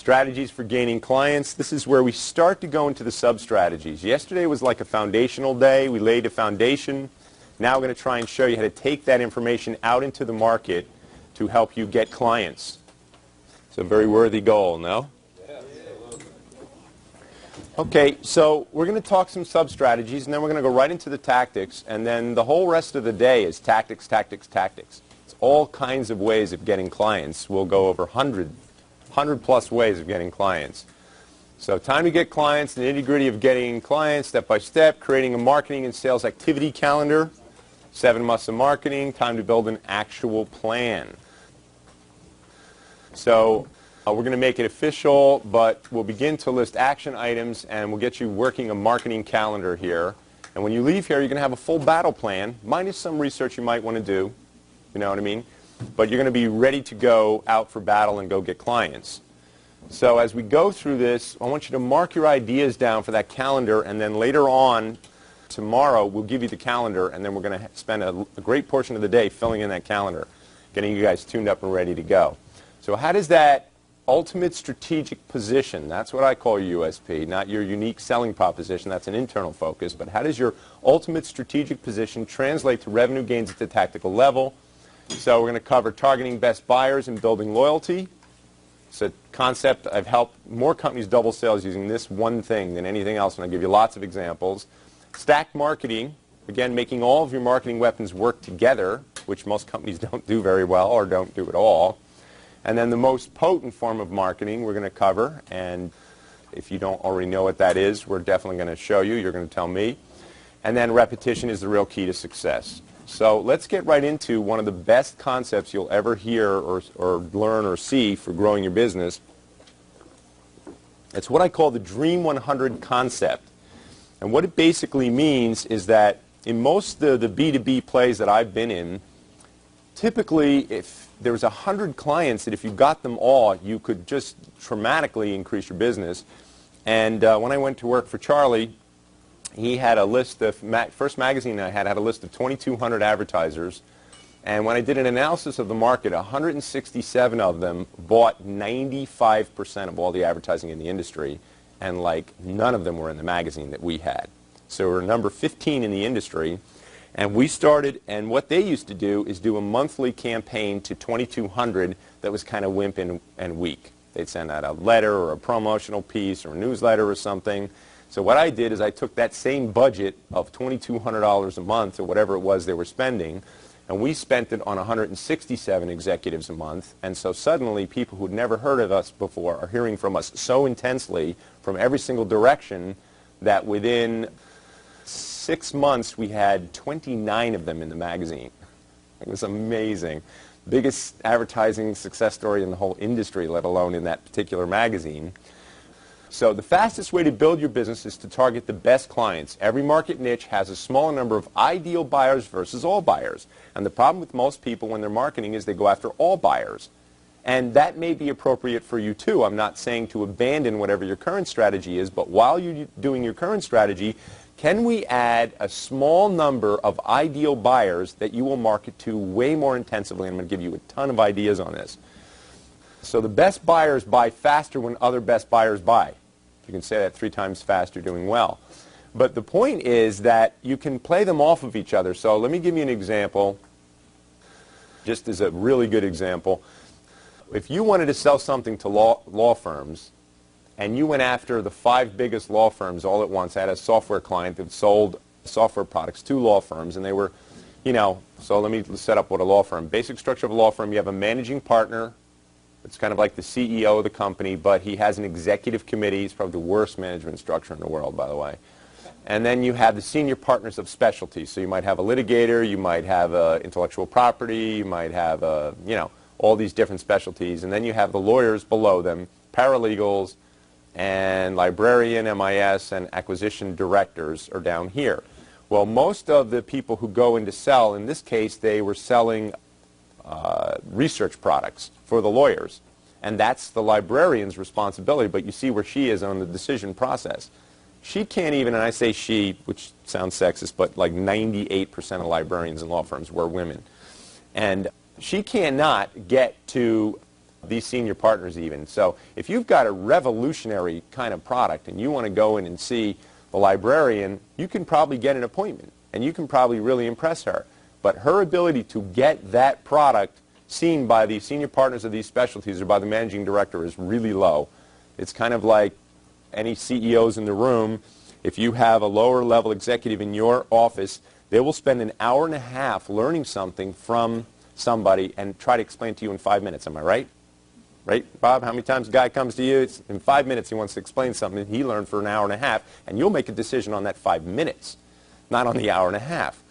Strategies for gaining clients. This is where we start to go into the sub-strategies. Yesterday was like a foundational day. We laid a foundation. Now we're going to try and show you how to take that information out into the market to help you get clients. It's a very worthy goal, no? Okay, so we're going to talk some sub-strategies, and then we're going to go right into the tactics, and then the whole rest of the day is tactics, tactics, tactics. It's all kinds of ways of getting clients. We'll go over 100 plus ways of getting clients. So time to get clients, the nitty-gritty of getting clients, step by step, creating a marketing and sales activity calendar, 7 months of marketing, time to build an actual plan. So we're going to make it official, but we'll begin to list action items, and we'll get you working a marketing calendar here. And when you leave here, you're going to have a full battle plan, minus some research you might want to do, you know what I mean? But you're going to be ready to go out for battle and go get clients. So as we go through this, I want you to mark your ideas down for that calendar, and then later on, tomorrow, we'll give you the calendar, and then we're going to spend a great portion of the day filling in that calendar, getting you guys tuned up and ready to go. So how does that ultimate strategic position, that's what I call your USP, not your unique selling proposition, that's an internal focus, but how does your ultimate strategic position translate to revenue gains at the tactical level? So we're going to cover targeting best buyers and building loyalty. It's a concept I've helped more companies double sales using this one thing than anything else, and I'll give you lots of examples. Stacked marketing, again, making all of your marketing weapons work together, which most companies don't do very well or don't do at all. And then the most potent form of marketing we're going to cover, and if you don't already know what that is, we're definitely going to show you. You're going to tell me. And then repetition is the real key to success. So let's get right into one of the best concepts you'll ever hear or learn or see for growing your business. It's what I call the Dream 100 concept. And what it basically means is that in most of the B2B plays that I've been in, typically if there was 100 clients that if you got them all, you could just dramatically increase your business. And when I went to work for Charlie, he had a list of, first magazine I had a list of 2,200 advertisers. And when I did an analysis of the market, 167 of them bought 95% of all the advertising in the industry. And like none of them were in the magazine that we had. So we're number 15 in the industry. And we started, and what they used to do is do a monthly campaign to 2,200 that was kind of wimp and weak. They'd send out a letter or a promotional piece or a newsletter or something. So what I did is I took that same budget of $2,200 a month or whatever it was they were spending, and we spent it on 167 executives a month. And so suddenly people who'd never heard of us before are hearing from us so intensely from every single direction that within 6 months, we had 29 of them in the magazine. It was amazing. Biggest advertising success story in the whole industry, let alone in that particular magazine. So the fastest way to build your business is to target the best clients. Every market niche has a smaller number of ideal buyers versus all buyers. And the problem with most people when they're marketing is they go after all buyers. And that may be appropriate for you too. I'm not saying to abandon whatever your current strategy is, but while you're doing your current strategy, can we add a small number of ideal buyers that you will market to way more intensively? I'm going to give you a ton of ideas on this. So the best buyers buy faster when other best buyers buy. If you can say that 3 times fast, you're doing well. But the point is that you can play them off of each other. So let me give you an example, just as a really good example. If you wanted to sell something to law firms, and you went after the 5 biggest law firms all at once. I had a software client that sold software products to law firms, and they were, you know, so let me set up what a law firm. Basic structure of a law firm, you have a managing partner. It's kind of like the CEO of the company, but he has an executive committee. It's probably the worst management structure in the world, by the way. And then you have the senior partners of specialty. So you might have a litigator, you might have intellectual property, you might have, you know, all these different specialties. And then you have the lawyers below them, paralegals, and librarian, MIS, and acquisition directors are down here. Well, most of the people who go in to sell, in this case, they were selling research products for the lawyers. And that's the librarian's responsibility, but you see where she is on the decision process. She can't even, and I say she, which sounds sexist, but like 98% of librarians in law firms were women. And she cannot get to these senior partners even. So if you've got a revolutionary kind of product and you want to go in and see the librarian, you can probably get an appointment and you can probably really impress her. But her ability to get that product seen by the senior partners of these specialties or by the managing director is really low. It's kind of like any CEOs in the room. If you have a lower level executive in your office, they will spend an hour and a half learning something from somebody and try to explain to you in 5 minutes. Am I right? Right, Bob? How many times a guy comes to you? It's in 5 minutes he wants to explain something he learned for an hour and a half, and you'll make a decision on that 5 minutes, not on the hour and a half.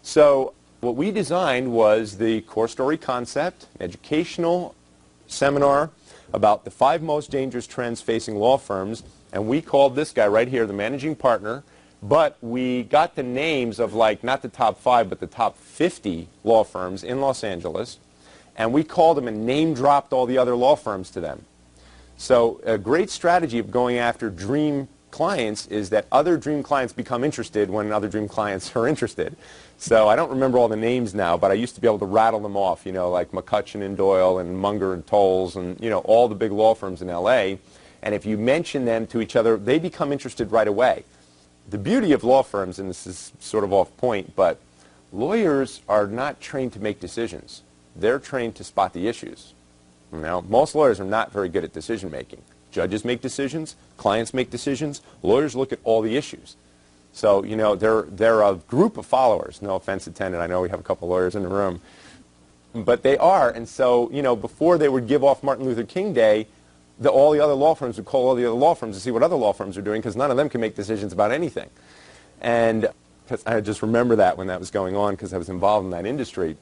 So what we designed was the core story concept, an educational seminar about the 5 most dangerous trends facing law firms, and we called this guy right here the managing partner, but we got the names of, like, not the top 5, but the top 50 law firms in Los Angeles, and we called them and name-dropped all the other law firms to them. So a great strategy of going after dream clients is that other dream clients become interested when other dream clients are interested. So I don't remember all the names now, but I used to be able to rattle them off, you know, like McCutcheon and Doyle and Munger and Tolles and, you know, all the big law firms in L.A. And if you mention them to each other, they become interested right away. The beauty of law firms, and this is sort of off point, but lawyers are not trained to make decisions. They're trained to spot the issues. Now, most lawyers are not very good at decision making. Judges make decisions, clients make decisions, lawyers look at all the issues. So, you know, they're a group of followers. No offense intended. I know we have a couple of lawyers in the room. But they are, and so, you know, before they would give off Martin Luther King Day, all the other law firms would call all the other law firms to see what other law firms are doing, because none of them can make decisions about anything. And I just remember that when that was going on, because I was involved in that industry.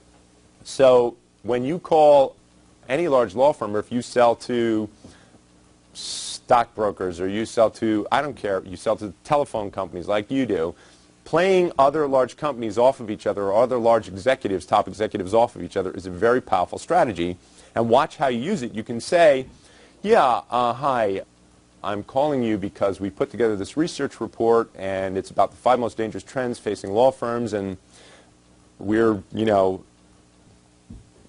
So when you call any large law firm, or if you sell to stockbrokers, or you sell to, I don't care, you sell to telephone companies like you do, playing other large companies off of each other, or other large executives, top executives off of each other, is a very powerful strategy. And watch how you use it. You can say, yeah, hi, I'm calling you because we put together this research report, and it's about the 5 most dangerous trends facing law firms, and we're, you know,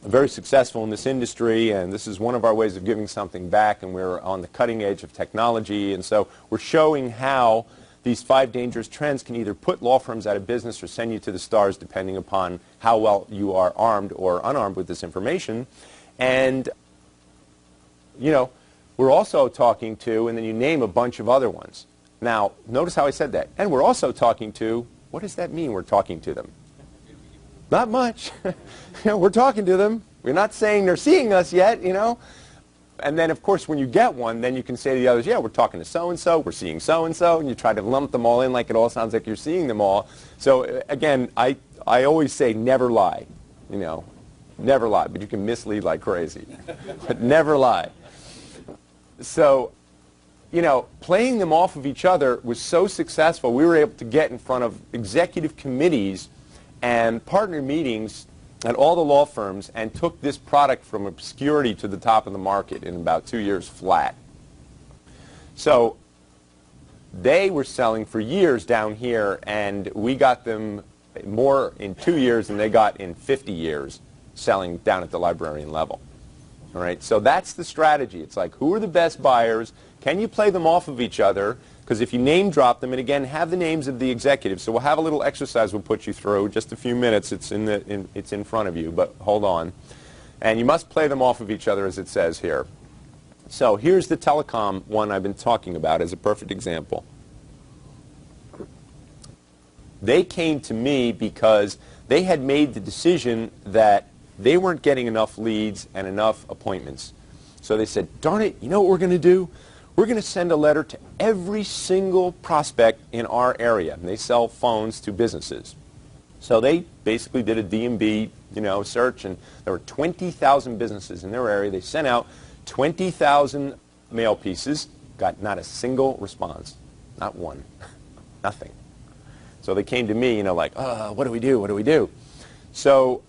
very successful in this industry, and this is one of our ways of giving something back, and we're on the cutting edge of technology, and so we're showing how these 5 dangerous trends can either put law firms out of business or send you to the stars, depending upon how well you are armed or unarmed with this information. And, you know, we're also talking to, and then you name a bunch of other ones. Now, notice how I said that. And we're also talking to, what does that mean, we're talking to them? Not much. You know, we're talking to them. We're not saying they're seeing us yet, you know. And then, of course, when you get one, then you can say to the others, yeah, we're talking to so-and-so, we're seeing so-and-so, and you try to lump them all in like it all sounds like you're seeing them all. So, again, I always say never lie, you know. Never lie, but you can mislead like crazy. But never lie. So, you know, playing them off of each other was so successful, we were able to get in front of executive committees and partner meetings at all the law firms, and took this product from obscurity to the top of the market in about 2 years flat. So they were selling for years down here, and we got them more in 2 years than they got in 50 years selling down at the librarian level. All right, so that's the strategy. It's like, who are the best buyers? Can you play them off of each other? Because if you name drop them, and again, have the names of the executives. So we'll have a little exercise we'll put you through, just a few minutes. It's in front of you, but hold on. And you must play them off of each other, as it says here. So here's the telecom one I've been talking about as a perfect example. They came to me because they had made the decision that they weren't getting enough leads and enough appointments. So they said, darn it, you know what we're going to do? We're going to send a letter to every single prospect in our area. And they sell phones to businesses. So they basically did a DMB, you know, search, and there were 20,000 businesses in their area. They sent out 20,000 mail pieces, got not a single response, not one, nothing. So they came to me, you know, like, what do we do? What do we do? So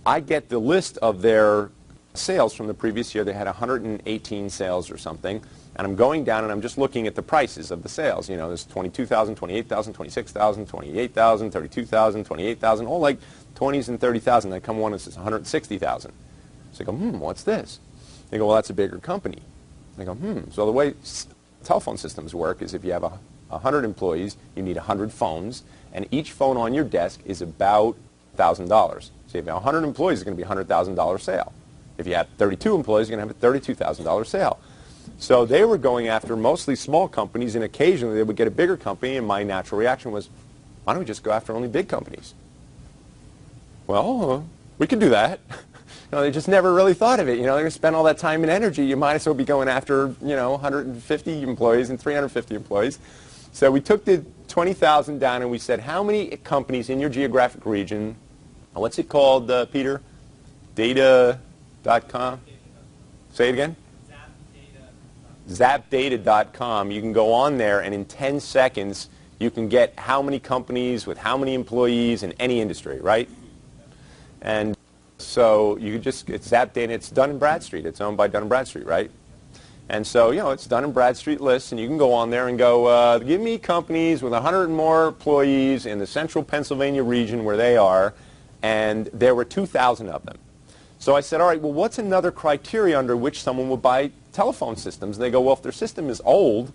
I get the list of their sales from the previous year. They had 118 sales or something, and I'm going down and I'm just looking at the prices of the sales. You know, there's 22,000, 28,000, 26,000, 28,000, 32,000, 28,000, all like 20s and 30,000. Then come one and says 160,000. So I go, what's this? They go, well, that's a bigger company. I go, so the way telephone systems work is if you have 100 employees, you need 100 phones, and each phone on your desk is about $1,000. So if you have 100 employees, it's going to be a $100,000 sale. If you have 32 employees, you're going to have a $32,000 sale. So they were going after mostly small companies, and occasionally they would get a bigger company, and my natural reaction was, why don't we just go after only big companies? Well, we could do that. They just never really thought of it. They're going to spend all that time and energy. You might as well be going after, 150 employees and 350 employees. So we took the 20,000 down and we said, how many companies in your geographic region, what's it called, Peter? Data.com? Say it again? Zapdata.com. You can go on there and in 10 seconds you can get how many companies with how many employees in any industry, right? And so you could just, it's Zapdata, it's Dun & Bradstreet. It's owned by Dun & Bradstreet, right? And so, it's Dun & Bradstreet lists, and you can go on there and go, give me companies with 100 and more employees in the central Pennsylvania region where they are, and there were 2,000 of them. So I said, all right, well, what's another criteria under which someone would buy telephone systems? And they go, well, if their system is old,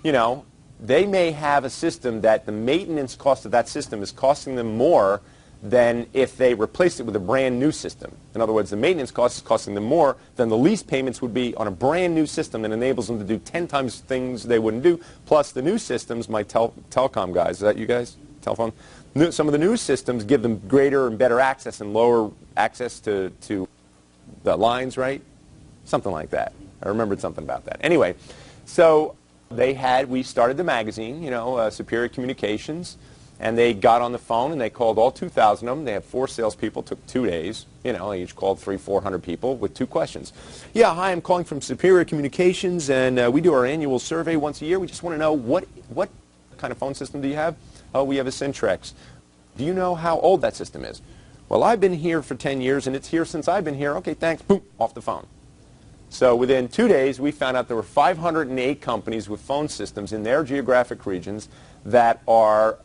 they may have a system that the maintenance cost of that system is costing them more than if they replaced it with a brand new system. In other words, the maintenance cost is costing them more than the lease payments would be on a brand new system that enables them to do 10 times things they wouldn't do. Plus the new systems, my telecom guys, is that you guys? Telephone? Some of the new systems give them greater and better access and lower access to the lines, right? Something like that. I remembered something about that. Anyway, so we started the magazine, Superior Communications. And they got on the phone and they called all 2,000 of them. They had 4 salespeople. Took 2 days. They each called 300-400 people with 2 questions. Yeah, hi, I'm calling from Superior Communications, and we do our annual survey once a year. We just want to know what kind of phone system do you have? Oh, we have a Centrex. Do you know how old that system is? Well, I've been here for 10 years, and it's here since I've been here. Okay, thanks. Boom, off the phone. So within 2 days, we found out there were 508 companies with phone systems in their geographic regions that are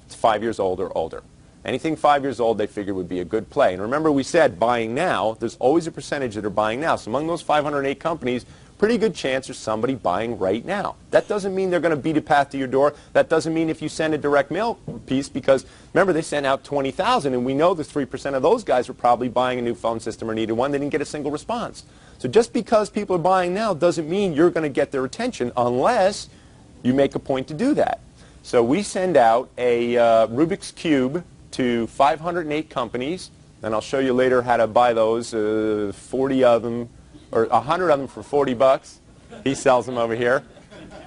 5 years old or older. Anything 5 years old they figured would be a good play. And remember we said buying now, there's always a percentage that are buying now. So among those 508 companies, pretty good chance there's somebody buying right now. That doesn't mean they're going to beat a path to your door. That doesn't mean if you send a direct mail piece, because remember they sent out 20,000 and we know the 3% of those guys are probably buying a new phone system or needed one. They didn't get a single response. So just because people are buying now doesn't mean you're going to get their attention unless you make a point to do that. So we send out a Rubik's Cube to 508 companies, and I'll show you later how to buy those, 40 of them, or 100 of them for 40 bucks. He sells them over here.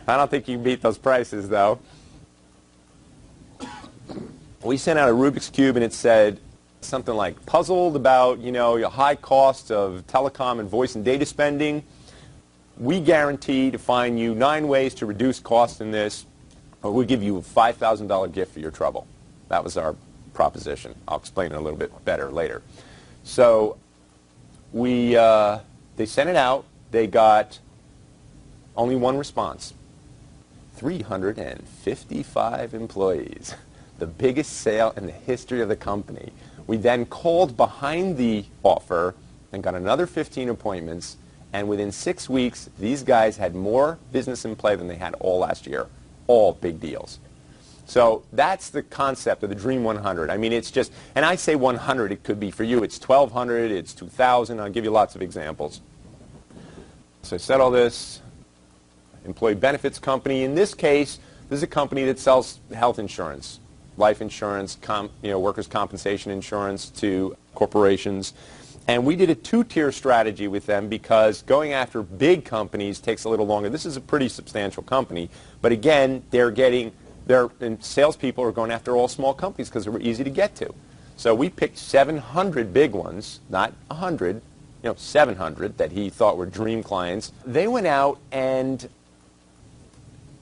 I don't think you can beat those prices, though. We sent out a Rubik's Cube, and it said something like, puzzled about, your high cost of telecom and voice and data spending. We guarantee to find you 9 ways to reduce cost in this. Or we'll give you a $5,000 gift for your trouble. That was our proposition. I'll explain it a little bit better later. So they sent it out. They got only 1 response. 355 employees. The biggest sale in the history of the company. We then called behind the offer and got another 15 appointments. And within 6 weeks, these guys had more business in play than they had all last year. All big deals. So that's the concept of the Dream 100. I mean, it's just, and I say 100, it could be for you, it's 1,200, it's 2,000. I'll give you lots of examples. So I said all this. Employee benefits company. In this case, this is a company that sells health insurance, life insurance, workers' compensation insurance to corporations. And we did a 2-tier strategy with them because going after big companies takes a little longer. This is a pretty substantial company. But again, and salespeople are going after all small companies because they were easy to get to. So we picked 700 big ones, not 100, 700 that he thought were dream clients. They went out and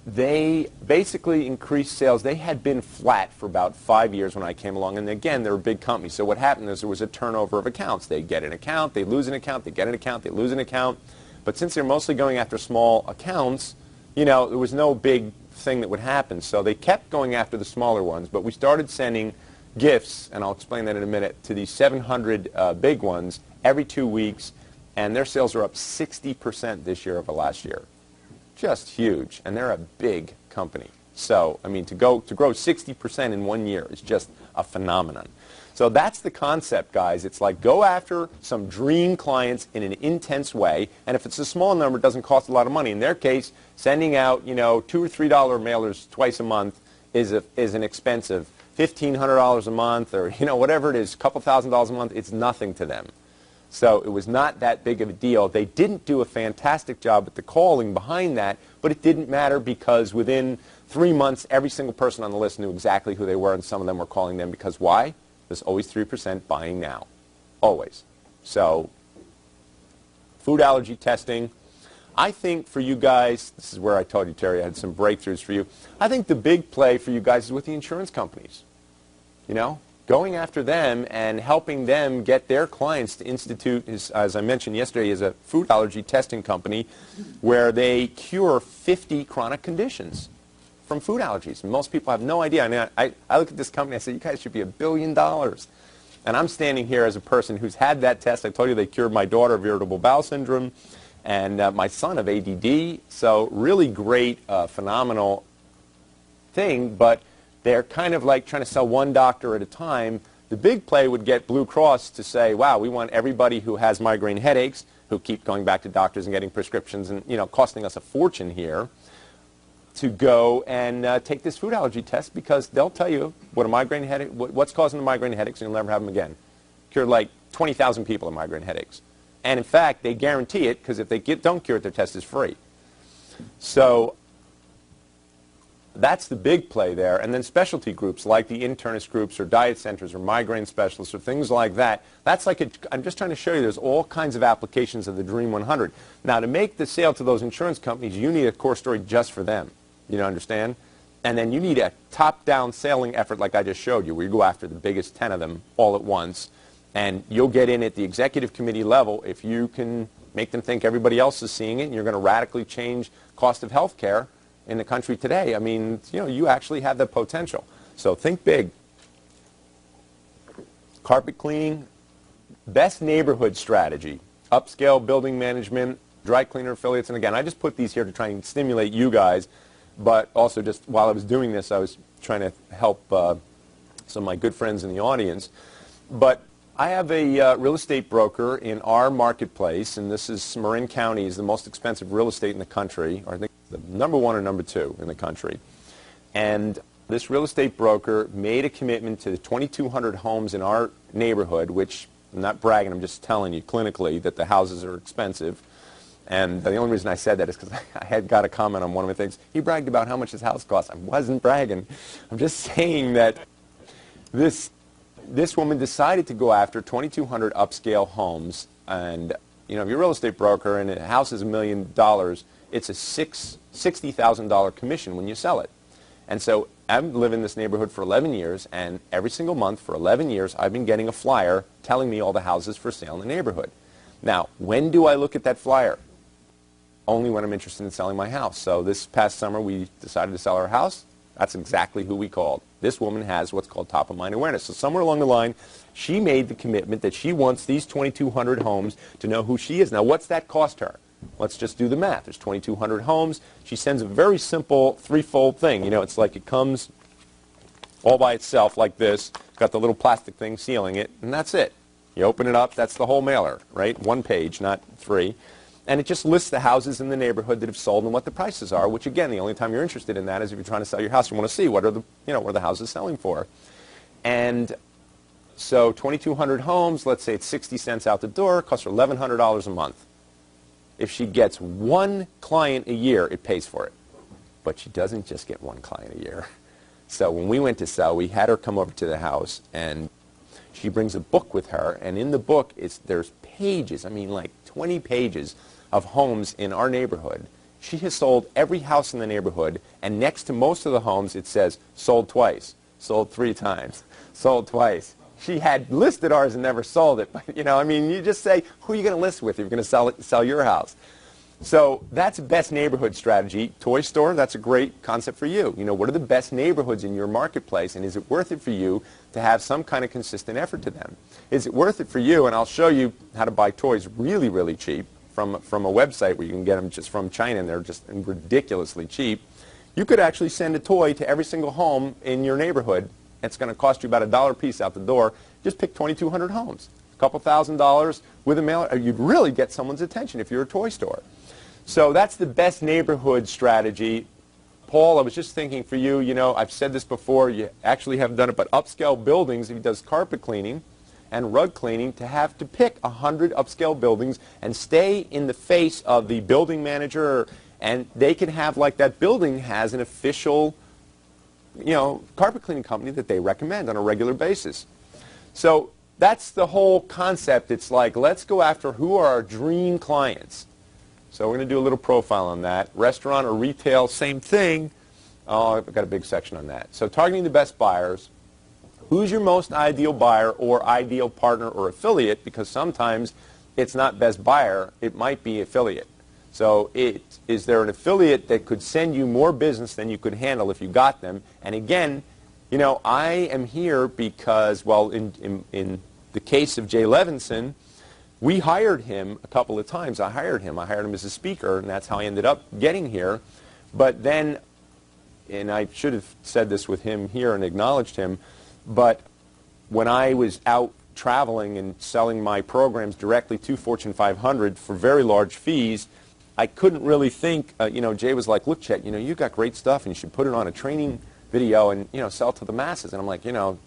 they basically increased sales. They had been flat for about 5 years when I came along. And again, they're a big company. So what happened is there was a turnover of accounts. They get an account, they lose an account, they get an account, they lose an account. But since they're mostly going after small accounts, there was no big thing that would happen. So they kept going after the smaller ones. But we started sending gifts, and I'll explain that in a minute, to these 700 big ones every 2 weeks. and their sales are up 60% this year over last year. Just huge, and they're a big company. So, I mean, to grow 60% in 1 year is just a phenomenon. So that's the concept, guys. It's like go after some dream clients in an intense way, and if it's a small number, it doesn't cost a lot of money. In their case, sending out, $2 or $3 mailers twice a month is an expensive. $1,500 a month, or whatever it is, a couple $1,000s a month, it's nothing to them. So it was not that big of a deal. They didn't do a fantastic job at the calling behind that, but it didn't matter because within 3 months, every single person on the list knew exactly who they were, and some of them were calling them because why? There's always 3% buying now. Always. So food allergy testing. I think for you guys, this is where I told you, Terry, I had some breakthroughs for you. I think the big play for you guys is with the insurance companies. Going after them and helping them get their clients to institute, as I mentioned yesterday, is a food allergy testing company where they cure 50 chronic conditions from food allergies. And most people have no idea. I mean, I look at this company, I say, you guys should be $1 billion. And I'm standing here as a person who's had that test. I told you they cured my daughter of irritable bowel syndrome and my son of ADD. So really great, phenomenal thing, but they're kind of like trying to sell one doctor at a time. The big play would get Blue Cross to say, wow, we want everybody who has migraine headaches, who keep going back to doctors and getting prescriptions and, costing us a fortune here, to go and take this food allergy test because they'll tell you what a migraine headache, what's causing the migraine headaches, and you'll never have them again. Cured like 20,000 people of migraine headaches. And in fact, they guarantee it because if they don't cure it, their test is free. So that's the big play there. And then specialty groups like the internist groups or diet centers or migraine specialists or things like that. That's like I'm just trying to show you there's all kinds of applications of the Dream 100. Now, to make the sale to those insurance companies, you need a core story just for them. You understand? And then you need a top-down selling effort like I just showed you, where you go after the biggest 10 of them all at once. And you'll get in at the executive committee level if you can make them think everybody else is seeing it, and you're going to radically change cost of health care in the country today. I mean, you actually have the potential. So think big. Carpet cleaning, best neighborhood strategy, upscale building management, dry cleaner affiliates. And again, I just put these here to try and stimulate you guys, but also just while I was doing this, I was trying to help some of my good friends in the audience. But I have a real estate broker in our marketplace, and this is Marin County is the most expensive real estate in the country, or I think the number 1 or number 2 in the country. And this real estate broker made a commitment to the 2,200 homes in our neighborhood, which I'm not bragging, I'm just telling you clinically that the houses are expensive. And the only reason I said that is because I had got a comment on one of the things. He bragged about how much his house cost. I wasn't bragging. I'm just saying that this woman decided to go after 2,200 upscale homes. And, if you're a real estate broker and a house is $1 million, it's a $60,000 commission when you sell it. And so I've lived in this neighborhood for 11 years, and every single month for 11 years, I've been getting a flyer telling me all the houses for sale in the neighborhood. Now, when do I look at that flyer? Only when I'm interested in selling my house. So this past summer, we decided to sell our house. That's exactly who we called. This woman has what's called top-of-mind awareness. So somewhere along the line, she made the commitment that she wants these 2,200 homes to know who she is. Now, what's that cost her? Let's just do the math. There's 2,200 homes. She sends a very simple threefold thing. It's like it comes all by itself like this. Got the little plastic thing sealing it, and that's it. You open it up, that's the whole mailer, right? 1 page, not 3. And it just lists the houses in the neighborhood that have sold and what the prices are, which, again, the only time you're interested in that is if you're trying to sell your house. You want to see what are the houses selling for. And so 2,200 homes, let's say it's 60 cents out the door, costs her $1,100 a month. If she gets 1 client a year, it pays for it. But she doesn't just get 1 client a year. So when we went to sell, we had her come over to the house, and she brings a book with her, and in the book, there's pages, like 20 pages of homes in our neighborhood. She has sold every house in the neighborhood, and next to most of the homes, it says, sold twice, sold 3 times, sold twice. She had listed ours and never sold it. But, you just say, who are you going to list with if you're going to sell your house? So that's best neighborhood strategy. Toy store, that's a great concept for you. You know, what are the best neighborhoods in your marketplace, and is it worth it for you to have some kind of consistent effort to them? Is it worth it for you? And I'll show you how to buy toys really, really cheap from a website where you can get them just from China, and they're just ridiculously cheap. You could actually send a toy to every single home in your neighborhood. It's going to cost you about $1 a piece out the door. Just pick 2,200 homes. A couple $1,000s with a mailer. You'd really get someone's attention if you're a toy store. So that's the best neighborhood strategy. Paul, I was just thinking for you, you know, I've said this before, you actually have done it, but upscale buildings, if he does carpet cleaning and rug cleaning, to have to pick 100 upscale buildings and stay in the face of the building manager, and they can have, like that building has an official, you know, carpet cleaning company that they recommend on a regular basis. So that's the whole concept. It's like, let's go after who are our dream clients. So we're going to do a little profile on that. Restaurant or retail, same thing. Oh, I've got a big section on that. So targeting the best buyers. Who's your most ideal buyer or ideal partner or affiliate? Because sometimes it's not best buyer. It might be affiliate. So is there an affiliate that could send you more business than you could handle if you got them? And again, you know, I am here because, well, in the case of Jay Levinson, we hired him a couple of times. I hired him as a speaker, and that's how I ended up getting here. But then, and I should have said this with him here and acknowledged him, but when I was out traveling and selling my programs directly to Fortune 500 for very large fees, I couldn't really think, you know, Jay was like, look, Chet, you know, you got great stuff, and you should put it on a training video and, you know, sell to the masses. And I'm like, you know,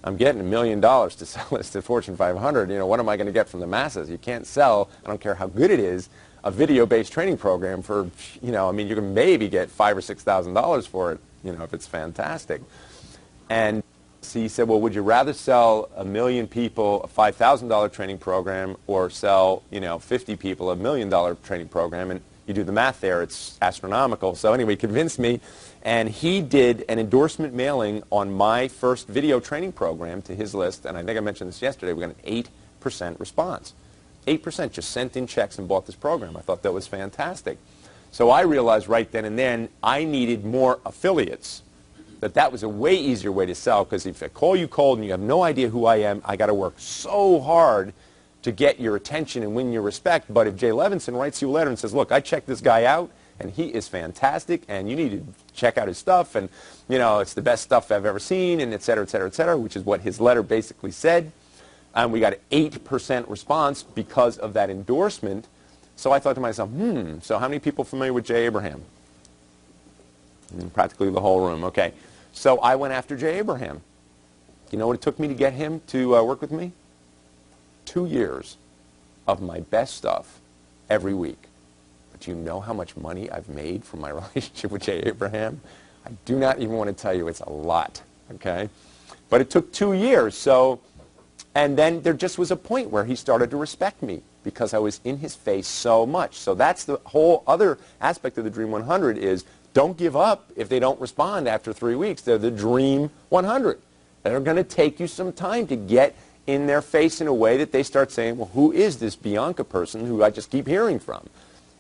I'm getting $1 million to sell this to Fortune 500. You know, what am I going to get from the masses? You can't sell, I don't care how good it is, a video-based training program for, you know, I mean, you can maybe get $5,000 or $6,000 for it, you know, if it's fantastic. And so he said, well, would you rather sell 1 million people a $5,000 training program or sell, you know, 50 people a $1 million training program? And you do the math there, it's astronomical. So anyway, he convinced me. And he did an endorsement mailing on my first video training program to his list, and I think I mentioned this yesterday. We got an 8% response. 8% just sent in checks and bought this program. I thought that was fantastic. So I realized right then and then I needed more affiliates, that was a way easier way to sell, because if I call you cold and you have no idea who I am, I got to work so hard to get your attention and win your respect. But if Jay Levinson writes you a letter and says, look, I checked this guy out, and he is fantastic, and you need to check out his stuff, and, you know, it's the best stuff I've ever seen, and et cetera, which is what his letter basically said. And we got an 8% response because of that endorsement. So I thought to myself, so how many people familiar with Jay Abraham? Practically the whole room. Okay. So I went after Jay Abraham. You know what it took me to get him to work with me? 2 years of my best stuff every week. Do you know how much money I've made from my relationship with Jay Abraham? I do not even want to tell you. It's a lot, okay? But it took 2 years. So, and then there just was a point where he started to respect me because I was in his face so much. So that's the whole other aspect of the Dream 100 is don't give up if they don't respond after 3 weeks. They're the Dream 100. They're going to take you some time to get in their face in a way that they start saying, well, who is this Bianca person who I just keep hearing from?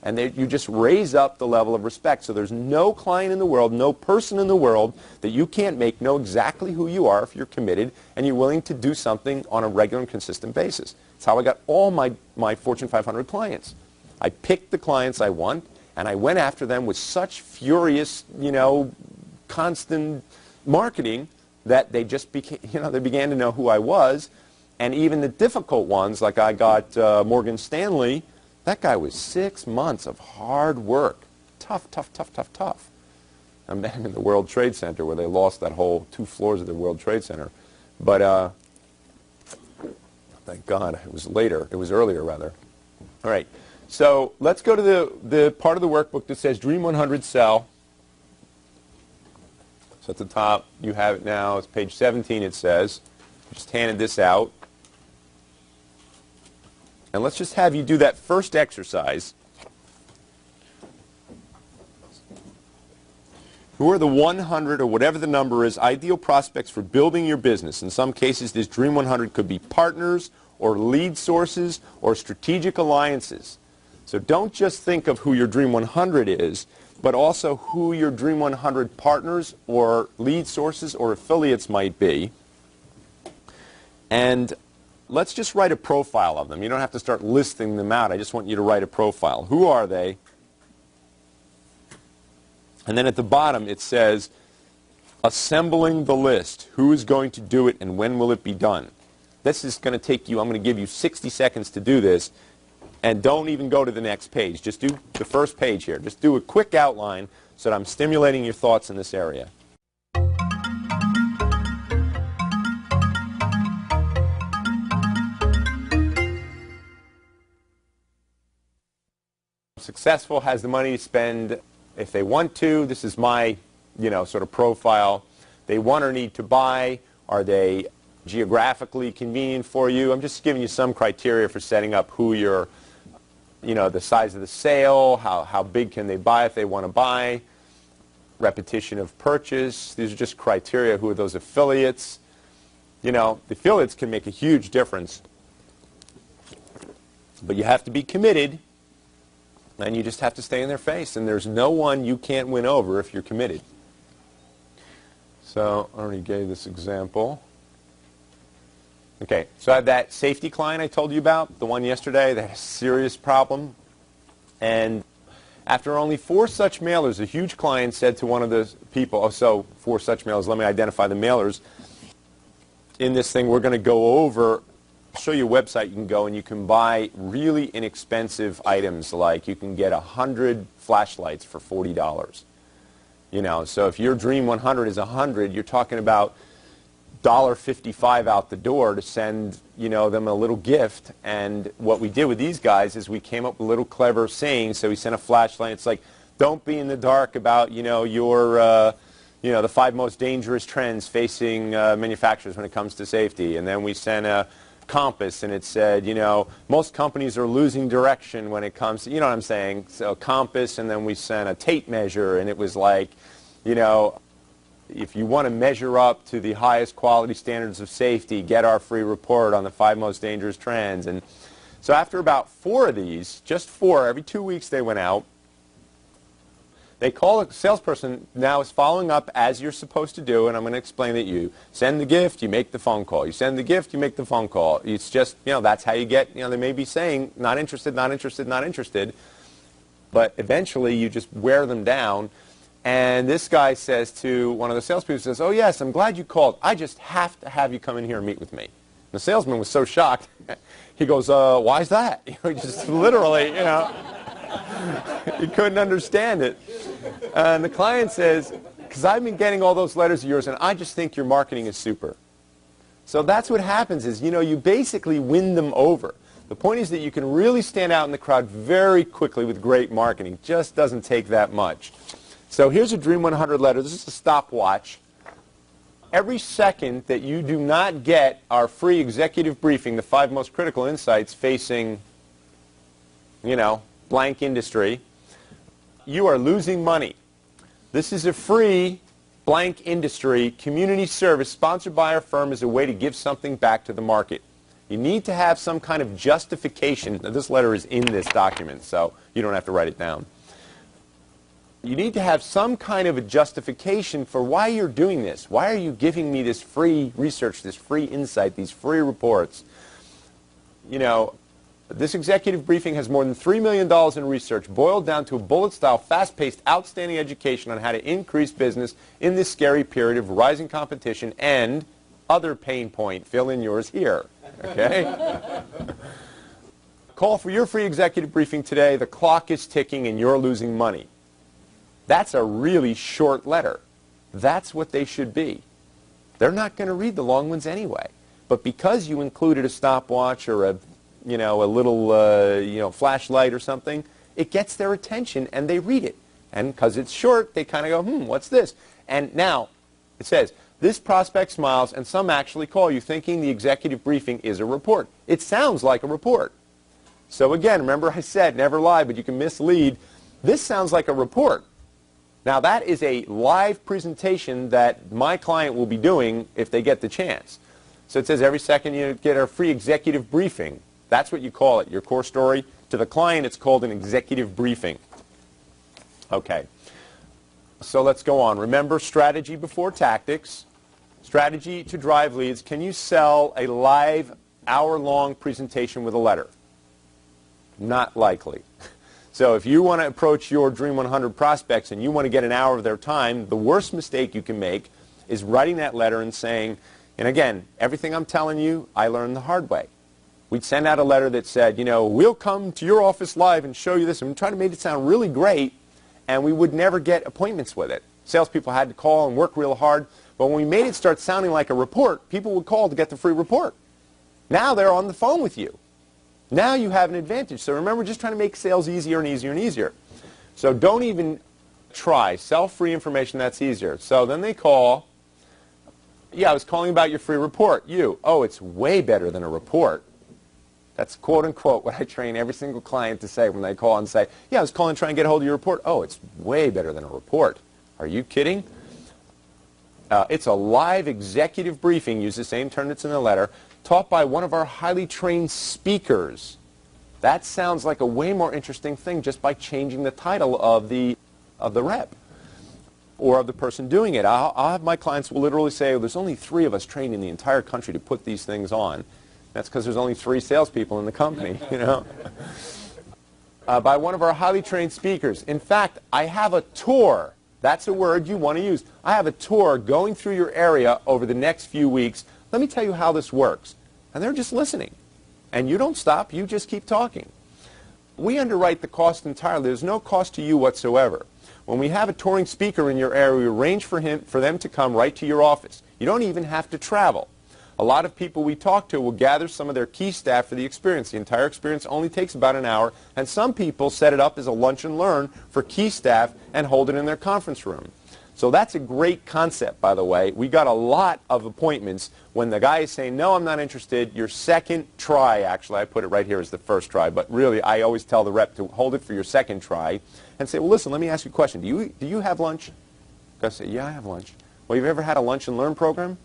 And you just raise up the level of respect. So there's no client in the world, no person in the world that you can't make know exactly who you are if you're committed and you're willing to do something on a regular and consistent basis. It's how I got all my Fortune 500 clients. I picked the clients I want, and I went after them with such furious, you know, constant marketing that they just became, you know, they began to know who I was. And even the difficult ones, like I got Morgan Stanley. That guy was 6 months of hard work. Tough. I met him in the World Trade Center where they lost that whole 2 floors of the World Trade Center. But thank God, it was later. It was earlier, rather. All right. So let's go to the part of the workbook that says Dream 100 Sell. So at the top, you have it now. It's page 17, it says. I just handed this out. And let's just have you do that first exercise. Who are the 100, or whatever the number is, ideal prospects for building your business? In some cases, this Dream 100 could be partners or lead sources or strategic alliances. So don't just think of who your Dream 100 is, but also who your Dream 100 partners or lead sources or affiliates might be. And let's just write a profile of them. You don't have to start listing them out. I just want you to write a profile. Who are they? And then at the bottom it says, assembling the list. Who is going to do it and when will it be done? This is going to take you, I'm going to give you 60 seconds to do this. And don't even go to the next page. Just do the first page here. Just do a quick outline so that I'm stimulating your thoughts in this area. Successful, has the money to spend if they want to. This is my, sort of profile. They want or need to buy. Are they geographically convenient for you? I'm just giving you some criteria for setting up who you're, the size of the sale, how big can they buy if they want to buy, repetition of purchase. These are just criteria. Who are those affiliates? The affiliates can make a huge difference. But you have to be committed, and you just have to stay in their face. And there's no one you can't win over if you're committed. So I already gave this example. Okay, so I have that safety client I told you about, the one yesterday that had a serious problem. And after only 4 such mailers, a huge client said to one of the people, 4 such mailers, let me identify the mailers. In this thing, we're going to go over, show you a website you can go and you can buy really inexpensive items, like you can get 100 flashlights for $40. So if your Dream 100 is 100, you're talking about $1.55 out the door to send, them a little gift. And what we did with these guys is we came up with a little clever saying. So we sent a flashlight. It's like, don't be in the dark about, the 5 most dangerous trends facing manufacturers when it comes to safety. And then we sent a compass, and it said, most companies are losing direction when it comes to, what I'm saying? So compass, and then we sent a tape measure, and it was like, if you want to measure up to the highest quality standards of safety, get our free report on the 5 most dangerous trends. And so after about 4 of these, just 4, every 2 weeks they went out, they call a salesperson now is following up as you're supposed to do, and I'm going to explain that you send the gift, you make the phone call. You send the gift, you make the phone call. It's just, that's how you get, they may be saying, not interested, not interested, not interested, but eventually you just wear them down. And this guy says to one of the salespeople, says, oh, yes, I'm glad you called. I just have to have you come in here and meet with me. The salesman was so shocked. He goes, why is that? Just literally, he couldn't understand it. And the client says, because I've been getting all those letters of yours, and I just think your marketing is super. So that's what happens is, you basically win them over. The point is that you can really stand out in the crowd very quickly with great marketing. It just doesn't take that much. So here's a Dream 100 letter. This is a stopwatch. Every second that you do not get our free executive briefing, the 5 most critical insights facing, blank industry, you are losing money. This is a free blank industry community service sponsored by our firm as a way to give something back to the market. You need to have some kind of justification. Now, this letter is in this document, so you don't have to write it down. You need to have some kind of a justification for why you're doing this. Why are you giving me this free research, this free insight, these free reports? This executive briefing has more than $3 million in research boiled down to a bullet-style, fast-paced, outstanding education on how to increase business in this scary period of rising competition and other pain point. Fill in yours here. Okay? Call for your free executive briefing today. The clock is ticking and you're losing money. That's a really short letter. That's what they should be. They're not going to read the long ones anyway. But because you included a stopwatch or a little flashlight or something, it gets their attention and they read it. And because it's short, they kind of go, what's this? And now it says, this prospect smiles and some actually call you thinking the executive briefing is a report. It sounds like a report. So again, remember I said never lie, but you can mislead. This sounds like a report. Now that is a live presentation that my client will be doing if they get the chance. So it says every second you get a free executive briefing. That's what you call it, your core story. To the client, it's called an executive briefing. Okay. So let's go on. Remember, strategy before tactics. Strategy to drive leads. Can you sell a live hour-long presentation with a letter? Not likely. So if you want to approach your Dream 100 prospects and you want to get an hour of their time, the worst mistake you can make is writing that letter and saying, and again, everything I'm telling you, I learned the hard way. We'd send out a letter that said, you know, we'll come to your office live and show you this, and we try to make it sound really great, and we would never get appointments with it. Salespeople had to call and work real hard, but when we made it start sounding like a report, people would call to get the free report. Now they're on the phone with you. Now you have an advantage. So remember, just trying to make sales easier and easier and easier. So don't even try. Sell free information, that's easier. So then they call. Yeah, I was calling about your free report. You. Oh, it's way better than a report. That's quote unquote what I train every single client to say when they call and say, yeah, I was calling to try and get a hold of your report. Oh, it's way better than a report. Are you kidding? It's a live executive briefing, use the same term that's in the letter, taught by one of our highly trained speakers. That sounds like a way more interesting thing just by changing the title of the rep or of the person doing it. I'll have my clients will literally say, oh, there's only 3 of us trained in the entire country to put these things on. That's because there's only 3 salespeople in the company, you know. By one of our highly trained speakers. In fact, I have a tour. That's a word you want to use. I have a tour going through your area over the next few weeks. Let me tell you how this works. And they're just listening. And you don't stop. You just keep talking. We underwrite the cost entirely. There's no cost to you whatsoever. When we have a touring speaker in your area, we arrange for them to come right to your office. You don't even have to travel. A lot of people we talk to will gather some of their key staff for the experience. The entire experience only takes about an hour, and some people set it up as a lunch and learn for key staff and hold it in their conference room. So that's a great concept, by the way. We got a lot of appointments when the guy is saying, no, I'm not interested. Your second try, actually, I put it right here as the first try, but really I always tell the rep to hold it for your second try and say, well, listen, let me ask you a question. Do you have lunch? I say, yeah, I have lunch. Well, you've ever had a lunch and learn program?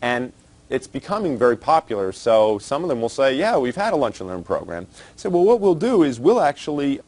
And it's becoming very popular, so some of them will say, yeah, we've had a lunch and learn program. I said, well, what we'll do is we'll actually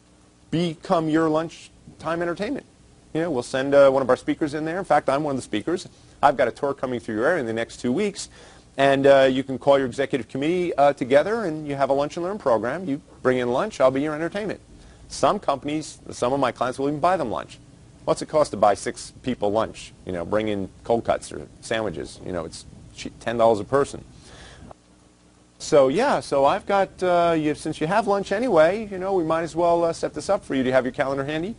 become your lunchtime entertainment. You know, we'll send one of our speakers in there. In fact, I'm one of the speakers. I've got a tour coming through your area in the next 2 weeks, and you can call your executive committee together, and you have a lunch and learn program. You bring in lunch, I'll be your entertainment. Some companies, some of my clients will even buy them lunch. What's it cost to buy 6 people lunch? You know, bring in cold cuts or sandwiches. You know, it's $10 a person. So yeah, so I've got, since you have lunch anyway, you know, we might as well set this up for you. Do you have your calendar handy?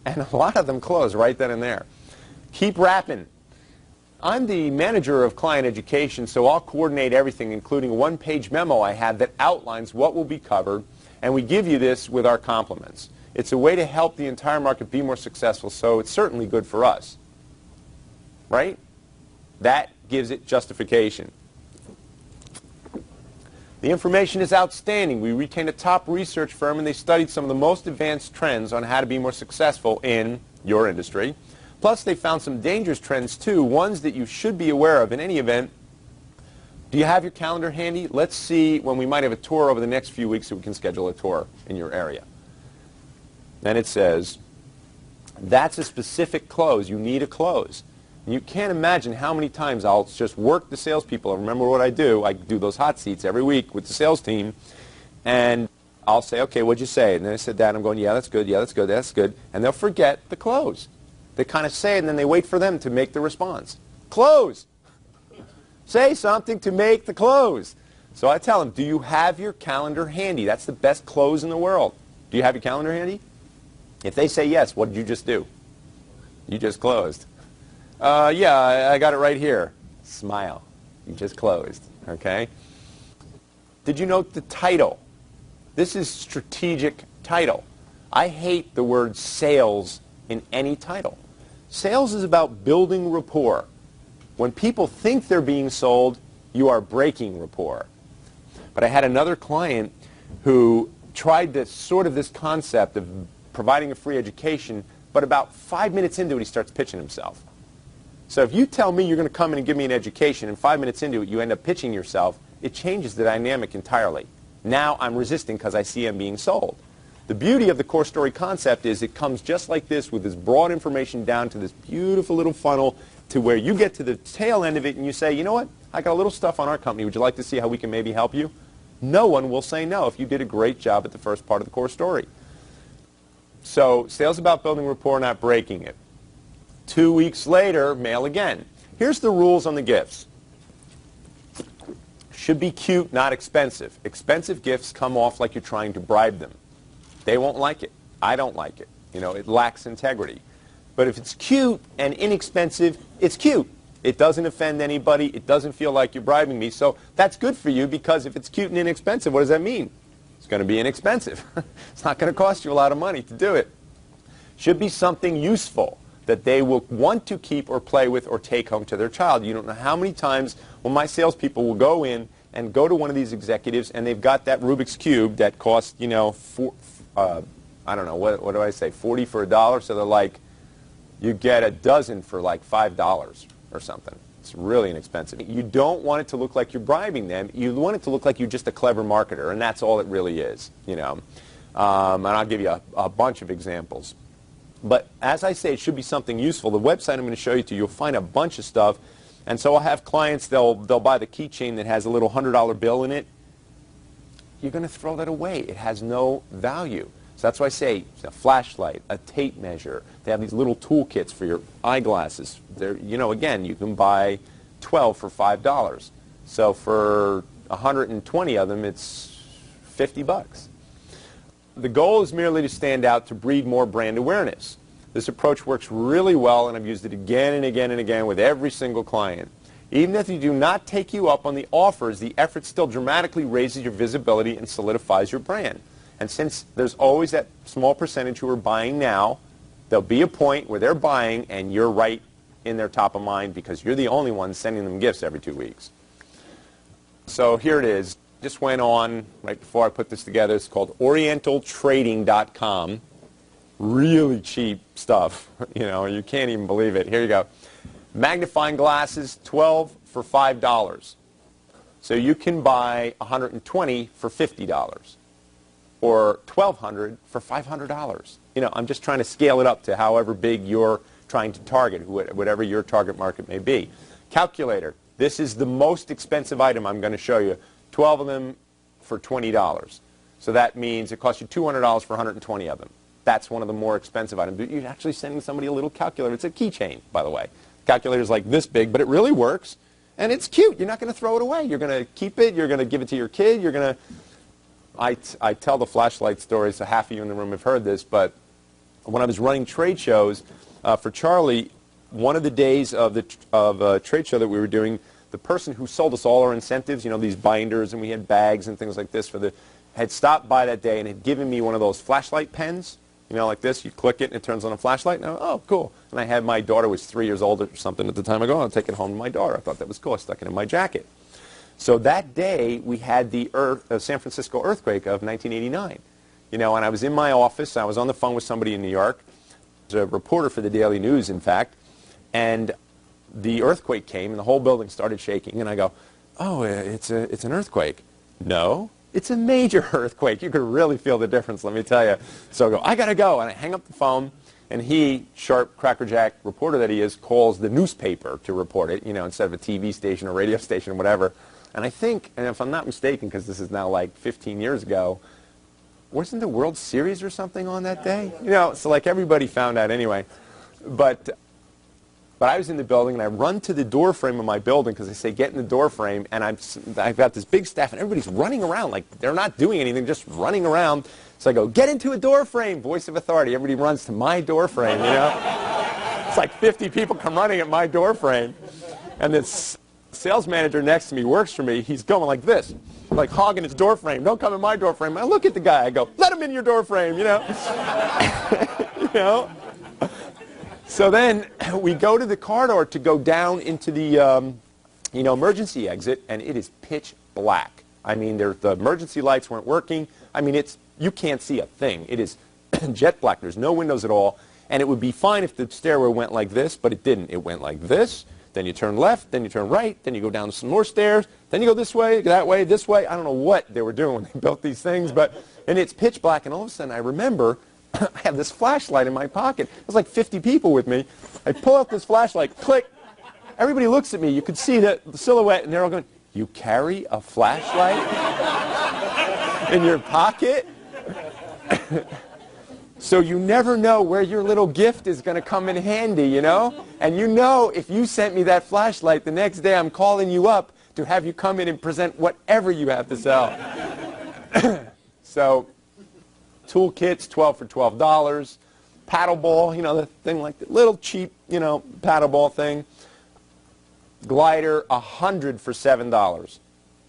And a lot of them close right then and there. Keep rapping. I'm the manager of client education, so I'll coordinate everything, including a one-page memo I have that outlines what will be covered, and we give you this with our compliments. It's a way to help the entire market be more successful, so it's certainly good for us. Right? That gives it justification. The information is outstanding. We retained a top research firm, and they studied some of the most advanced trends on how to be more successful in your industry. Plus, they found some dangerous trends, too, ones that you should be aware of in any event. Do you have your calendar handy? Let's see when we might have a tour over the next few weeks so we can schedule a tour in your area. Then it says, that's a specific close. You need a close. You can't imagine how many times I'll just work the salespeople. Remember what I do. I do those hot seats every week with the sales team. And I'll say, okay, what'd you say? And then I sit down and I'm going, yeah, that's good, that's good, that's good. And they'll forget the close. They kind of say it and then they wait for them to make the response. Close. Say something to make the close. So I tell them, do you have your calendar handy? That's the best close in the world. Do you have your calendar handy? If they say yes, what did you just do? You just closed. Yeah, I got it right here. Smile. You just closed. Okay? Did you note the title? This is strategic title. I hate the word sales in any title. Sales is about building rapport. When people think they're being sold, you are breaking rapport. But I had another client who tried this concept of providing a free education, but about 5 minutes into it, he starts pitching himself. So if you tell me you're going to come in and give me an education, and 5 minutes into it you end up pitching yourself, it changes the dynamic entirely. Now I'm resisting because I see I'm being sold. The beauty of the core story concept is it comes just like this with this broad information down to this beautiful little funnel to where you get to the tail end of it and you say, you know what, I got a little stuff on our company. Would you like to see how we can maybe help you? No one will say no if you did a great job at the first part of the core story. So sales about building rapport, not breaking it. 2 weeks later, mail again. Here's the rules on the gifts. Should be cute, not expensive. Expensive gifts come off like you're trying to bribe them. They won't like it. I don't like it. You know, it lacks integrity. But if it's cute and inexpensive, it's cute. It doesn't offend anybody. It doesn't feel like you're bribing me. So that's good for you because if it's cute and inexpensive, what does that mean? It's going to be inexpensive. It's not going to cost you a lot of money to do it. Should be something useful that they will want to keep or play with or take home to their child. You don't know how many times when my salespeople will go in and go to one of these executives and they've got that Rubik's Cube that costs, you know, I don't know, what do I say, 40 for a dollar? So they're like, you get a dozen for like $5 or something. It's really inexpensive. You don't want it to look like you're bribing them. You want it to look like you're just a clever marketer, and that's all it really is, you know. And I'll give you a bunch of examples. But as I say, it should be something useful. The website I'm going to show you to, you'll find a bunch of stuff. And so I'll have clients, they'll buy the keychain that has a little $100 bill in it. You're going to throw that away. It has no value. So that's why I say a flashlight, a tape measure. They have these little toolkits for your eyeglasses. They're, you know, again, you can buy 12 for $5. So for 120 of them, it's $50. The goal is merely to stand out, to breed more brand awareness. This approach works really well, and I've used it again and again and again with every single client. Even if you do not take you up on the offers, the effort still dramatically raises your visibility and solidifies your brand. And since there's always that small percentage who are buying now, there'll be a point where they're buying and you're right in their top of mind because you're the only one sending them gifts every 2 weeks. So here it is. Just went on right before I put this together. It's called orientaltrading.com. Really cheap stuff. You know, you can't even believe it. Here you go. Magnifying glasses, 12 for $5. So you can buy 120 for $50 or 1,200 for $500. You know, I'm just trying to scale it up to however big you're trying to target, whatever your target market may be. Calculator. This is the most expensive item I'm going to show you. 12 of them for $20. So that means it costs you $200 for 120 of them. That's one of the more expensive items. But you're actually sending somebody a little calculator. It's a keychain, by the way. Calculator's like this big, but it really works. And it's cute. You're not going to throw it away. You're going to keep it. You're going to give it to your kid. You're going to... I tell the flashlight story, so half of you in the room have heard this, but when I was running trade shows for Charlie, one of the days of a trade show that we were doing, the person who sold us all our incentives, you know, these binders, and we had bags and things like this, had stopped by that day and had given me one of those flashlight pens, you know, like this. You click it and it turns on a flashlight. And oh, cool. And I had my daughter was 3 years old or something at the time. I go, I'll take it home to my daughter. I thought that was cool. I stuck it in my jacket. So that day, we had the San Francisco earthquake of 1989. You know, and I was in my office. I was on the phone with somebody in New York. I was a reporter for the Daily News, in fact. And the earthquake came, and the whole building started shaking. And I go, oh, it's an earthquake. No, it's a major earthquake. You could really feel the difference, let me tell you. So I go, I got to go. And I hang up the phone. And he, sharp, crackerjack reporter that he is, calls the newspaper to report it, you know, instead of a TV station or radio station or whatever. And I think, and if I'm not mistaken, because this is now like 15 years ago, wasn't the World Series or something on that day? You know, so like everybody found out anyway. But I was in the building, and I run to the door frame of my building because they say, get in the door frame. And I've got this big staff, and everybody's running around. Like, they're not doing anything, just running around. So I go, get into a door frame, voice of authority. Everybody runs to my door frame, you know. It's like 50 people come running at my door frame. And this sales manager next to me works for me. He's going like this, like hogging his door frame. Don't come in my door frame. I look at the guy. I go, let him in your door frame, you know. You know. So then we go to the corridor to go down into the you know, emergency exit, and it is pitch black. I mean, the emergency lights weren't working. I mean, you can't see a thing. It is jet black. There's no windows at all. And it would be fine if the stairway went like this, but it didn't. It went like this, then you turn left, then you turn right, then you go down some more stairs, then you go this way, that way, this way. I don't know what they were doing when they built these things, and it's pitch black, and all of a sudden I remember I have this flashlight in my pocket. There's like 50 people with me. I pull out this flashlight, click. Everybody looks at me. You could see the silhouette, and they're all going, "You carry a flashlight in your pocket?" So you never know where your little gift is going to come in handy, you know? And you know if you sent me that flashlight, the next day I'm calling you up to have you come in and present whatever you have to sell. So toolkits, 12 for $12. Paddle ball, you know, the thing like the little cheap, you know, paddle ball thing. Glider, 100 for $7.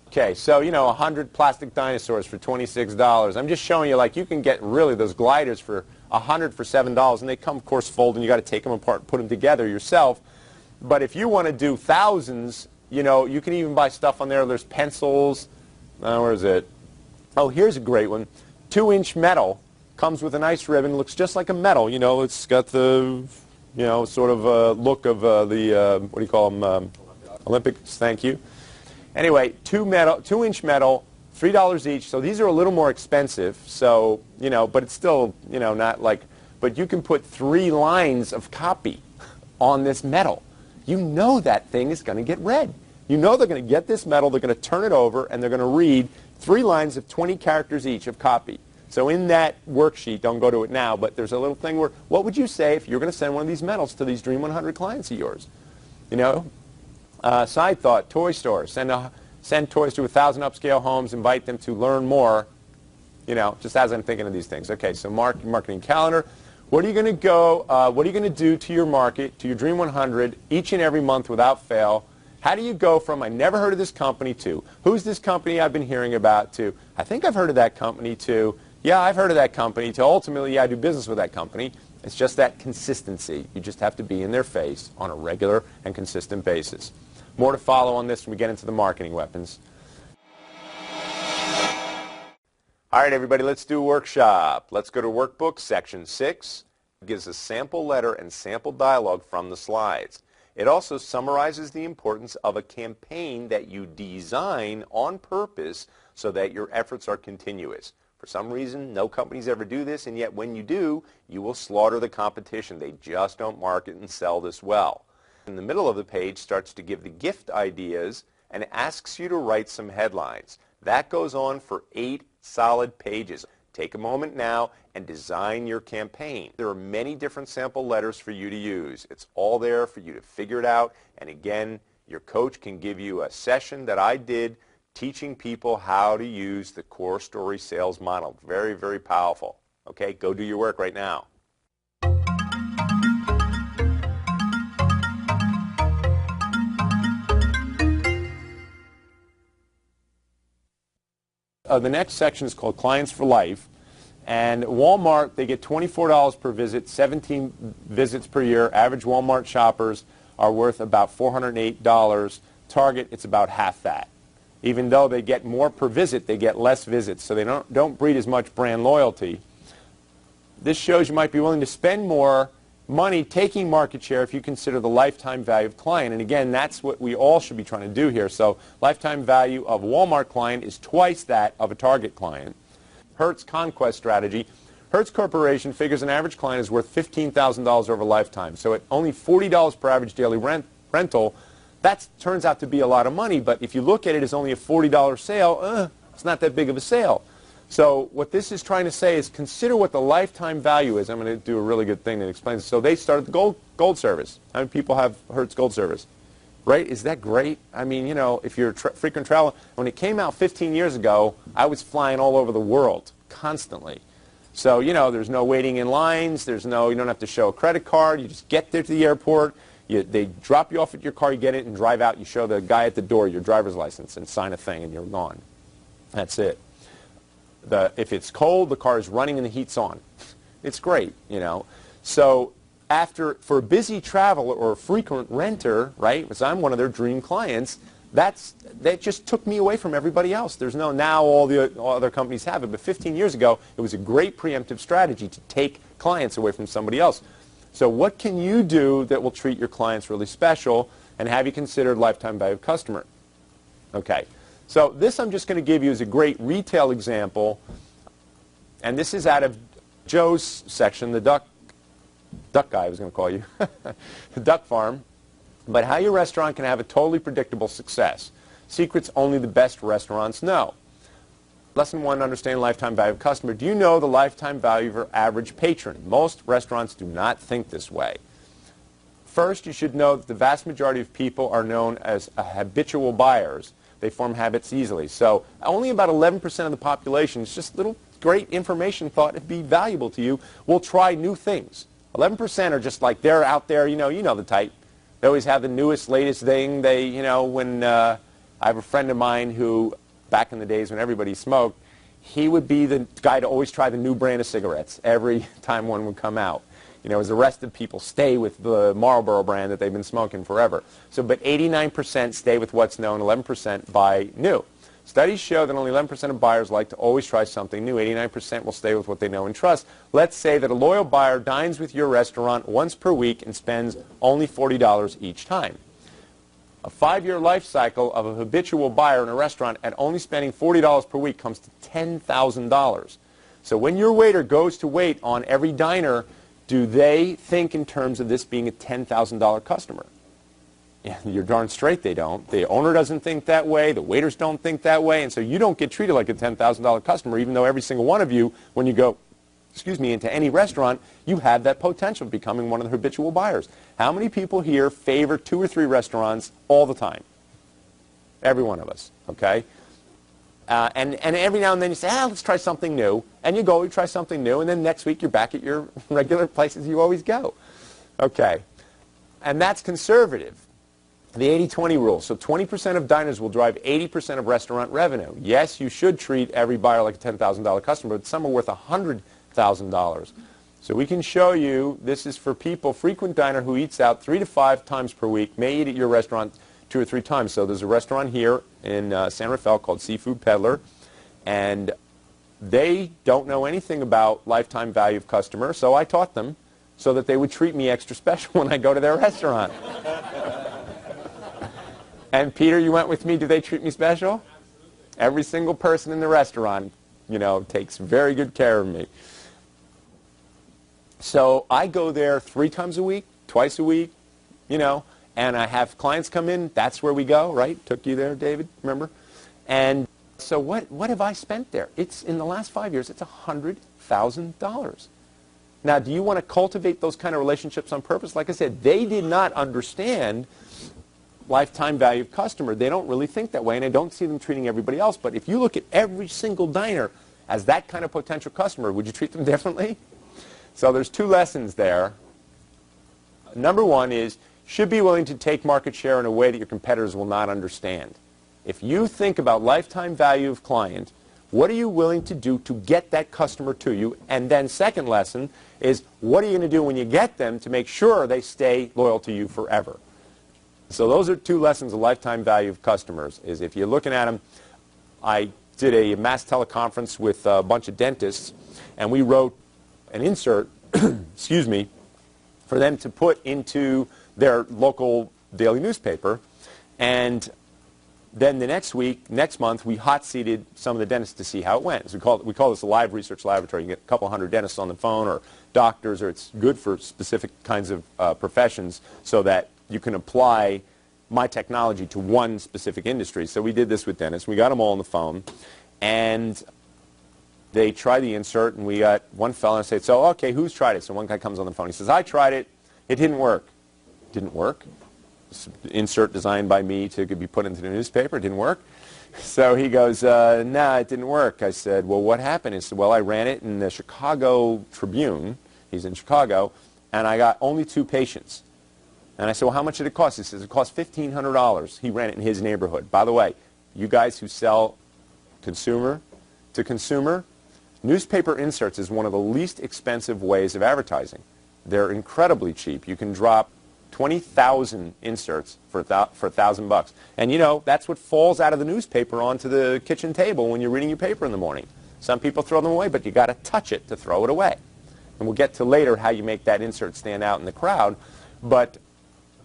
Okay, so, you know, 100 plastic dinosaurs for $26. I'm just showing you, like, you can get really those gliders for 100 for $7, and they come, of course, folded, and you got to take them apart and put them together yourself. But if you want to do thousands, you know, you can even buy stuff on there. There's pencils. Where is it? Oh, here's a great one. 2-inch metal. Comes with a nice ribbon. Looks just like a metal. You know, it's got the, you know, sort of look of the, what do you call them? Olympics. Thank you. Anyway, 2-inch metal, $3 each. So these are a little more expensive. So, you know, but it's still, you know, not like, but you can put 3 lines of copy on this metal. You know that thing is going to get read. You know they're going to get this metal, they're going to turn it over, and they're going to read 3 lines of 20 characters each of copy. So in that worksheet, don't go to it now, but there's a little thing where, what would you say if you're going to send one of these medals to these Dream 100 clients of yours? You know? Side thought, toy stores. Send toys to 1,000 upscale homes, invite them to learn more, you know, just as I'm thinking of these things. Okay, so marketing calendar. What are you going to go, what are you going to do to your market, to your Dream 100, each and every month without fail? How do you go from, I never heard of this company, to, who's this company I've been hearing about, to, I think I've heard of that company, to, yeah, I've heard of that company, to ultimately, yeah, I do business with that company. It's just that consistency. You just have to be in their face on a regular and consistent basis. More to follow on this when we get into the marketing weapons. All right, everybody, let's do a workshop. Let's go to Workbook, Section 6. It gives a sample letter and sample dialogue from the slides. It also summarizes the importance of a campaign that you design on purpose so that your efforts are continuous. For some reason, no companies ever do this, and yet when you do, you will slaughter the competition. They just don't market and sell this well. In the middle of the page starts to give the gift ideas and asks you to write some headlines. That goes on for 8 solid pages. Take a moment now and design your campaign. There are many different sample letters for you to use. It's all there for you to figure it out. And again, your coach can give you a session that I did teaching people how to use the core story sales model. Very, very powerful. Okay, go do your work right now. The next section is called Clients for Life. And Walmart, they get $24 per visit, 17 visits per year. Average Walmart shoppers are worth about $408. Target, it's about half that. Even though they get more per visit, they get less visits. So they don't breed as much brand loyalty. This shows you might be willing to spend more money taking market share if you consider the lifetime value of client. And again, that's what we all should be trying to do here. So lifetime value of a Walmart client is twice that of a Target client. Hertz Conquest Strategy. Hertz Corporation figures an average client is worth $15,000 over a lifetime. So at only $40 per average daily rental, that turns out to be a lot of money. But if you look at it as only a $40 sale, it's not that big of a sale. So what this is trying to say is consider what the lifetime value is. I'm going to do a really good thing that explains it. So they started the gold service. How many people have Hertz Gold Service? Right? Is that great? I mean, you know, if you're a frequent traveler, when it came out 15 years ago, I was flying all over the world constantly. So, you know, there's no waiting in lines. You don't have to show a credit card. You just get there to the airport. They drop you off at your car, you get it, and drive out. You show the guy at the door your driver's license and sign a thing, and you're gone. That's it. If it's cold, the car is running and the heat's on. It's great, you know. So for a busy traveler or a frequent renter, right, because I'm one of their dream clients, that just took me away from everybody else. There's now all other companies have it, but 15 years ago, it was a great preemptive strategy to take clients away from somebody else. So what can you do that will treat your clients really special? And have you considered lifetime value of customer? Okay. So this I'm just going to give you as a great retail example. And this is out of Joe's section, the duck guy I was going to call you, the duck farm. But how your restaurant can have a totally predictable success. Secrets only the best restaurants know. Lesson 1, understand lifetime value of customer. Do you know the lifetime value of your average patron? Most restaurants do not think this way. First, you should know that the vast majority of people are known as habitual buyers. They form habits easily. So only about 11% of the population, it's just little great information thought it'd be valuable to you, will try new things. 11% are just like they're out there, you know the type. They always have the newest, latest thing. When I have a friend of mine who, back in the days when everybody smoked, he would be the guy to always try the new brand of cigarettes every time one would come out. As the rest of people stay with the Marlboro brand that they've been smoking forever. But 89% stay with what's known, 11% buy new. Studies show that only 11% of buyers like to always try something new. 89% will stay with what they know and trust. Let's say that a loyal buyer dines with your restaurant once per week and spends only $40 each time. A 5-year life cycle of a habitual buyer in a restaurant at only spending $40 per week comes to $10,000. So when your waiter goes to wait on every diner, do they think in terms of this being a $10,000 customer? Yeah, you're darn straight they don't. The owner doesn't think that way. The waiters don't think that way. And so you don't get treated like a $10,000 customer, even though every single one of you, when you go, into any restaurant, you have that potential of becoming one of the habitual buyers. How many people here favor 2 or 3 restaurants all the time? Every one of us, okay? And every now and then you say, let's try something new. And you go, you try something new, and then next week you're back at your regular places you always go. Okay. And that's conservative. The 80-20 rule. So 20% of diners will drive 80% of restaurant revenue. Yes, you should treat every buyer like a $10,000 customer, but some are worth $100,000. So we can show you, this is for people, frequent diner who eats out 3 to 5 times per week, may eat at your restaurant 2 or 3 times. So there's a restaurant here in San Rafael called Seafood Peddler, and they don't know anything about lifetime value of customer, so I taught them so that they would treat me extra special when I go to their restaurant. And Peter, you went with me. Do they treat me special? Every single person in the restaurant, takes very good care of me. So I go there 3 times a week, twice a week, and I have clients come in. That's where we go, right? Took you there, David, remember? And so what have I spent there? It's, in the last 5 years, it's $100,000. Now, do you want to cultivate those kind of relationships on purpose? Like I said, they did not understand lifetime value of customer. They don't really think that way, and I don't see them treating everybody else. But if you look at every single diner as that kind of potential customer, would you treat them differently? So there's 2 lessons there. Number 1 is, should be willing to take market share in a way that your competitors will not understand. If you think about lifetime value of client, what are you willing to do to get that customer to you? And then second lesson is, what are you going to do when you get them to make sure they stay loyal to you forever? So those are 2 lessons of lifetime value of customers. Is if you're looking at them, I did a mass teleconference with a bunch of dentists, and we wrote an insert, excuse me, for them to put into their local daily newspaper. And then the next month, we hot-seated some of the dentists to see how it went. So we call this a live research laboratory. You get a couple hundred dentists on the phone, or doctors, or it's good for specific kinds of professions, so that you can apply my technology to one specific industry. So we did this with dentists. We got them all on the phone, and they try the insert, and we got one fellow and say, so, okay, who's tried it? So one guy comes on the phone. He says, I tried it. It didn't work. Didn't work? Insert designed by me to be put into the newspaper. It didn't work. So he goes, nah, it didn't work. I said, well, what happened? He said, well, I ran it in the Chicago Tribune. He's in Chicago, and I got only 2 patients. And I said, well, how much did it cost? He says, it cost $1,500. He ran it in his neighborhood. By the way, you guys who sell consumer to consumer, newspaper inserts is one of the least expensive ways of advertising. They're incredibly cheap. You can drop 20,000 inserts for $1,000. And that's what falls out of the newspaper onto the kitchen table when you're reading your paper in the morning. Some people throw them away, but you got to touch it to throw it away. And we'll get to later how you make that insert stand out in the crowd. But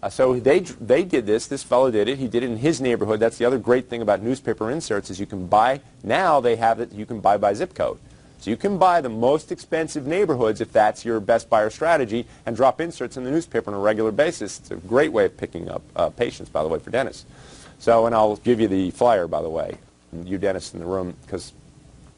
So they did this. This fellow did it. He did it in his neighborhood. That's the other great thing about newspaper inserts is you can buy, now they have it, you can buy by zip code. So you can buy the most expensive neighborhoods if that's your best buyer strategy and drop inserts in the newspaper on a regular basis. It's a great way of picking up patients, by the way, for dentists. So, and I'll give you the flyer, by the way, you dentists in the room.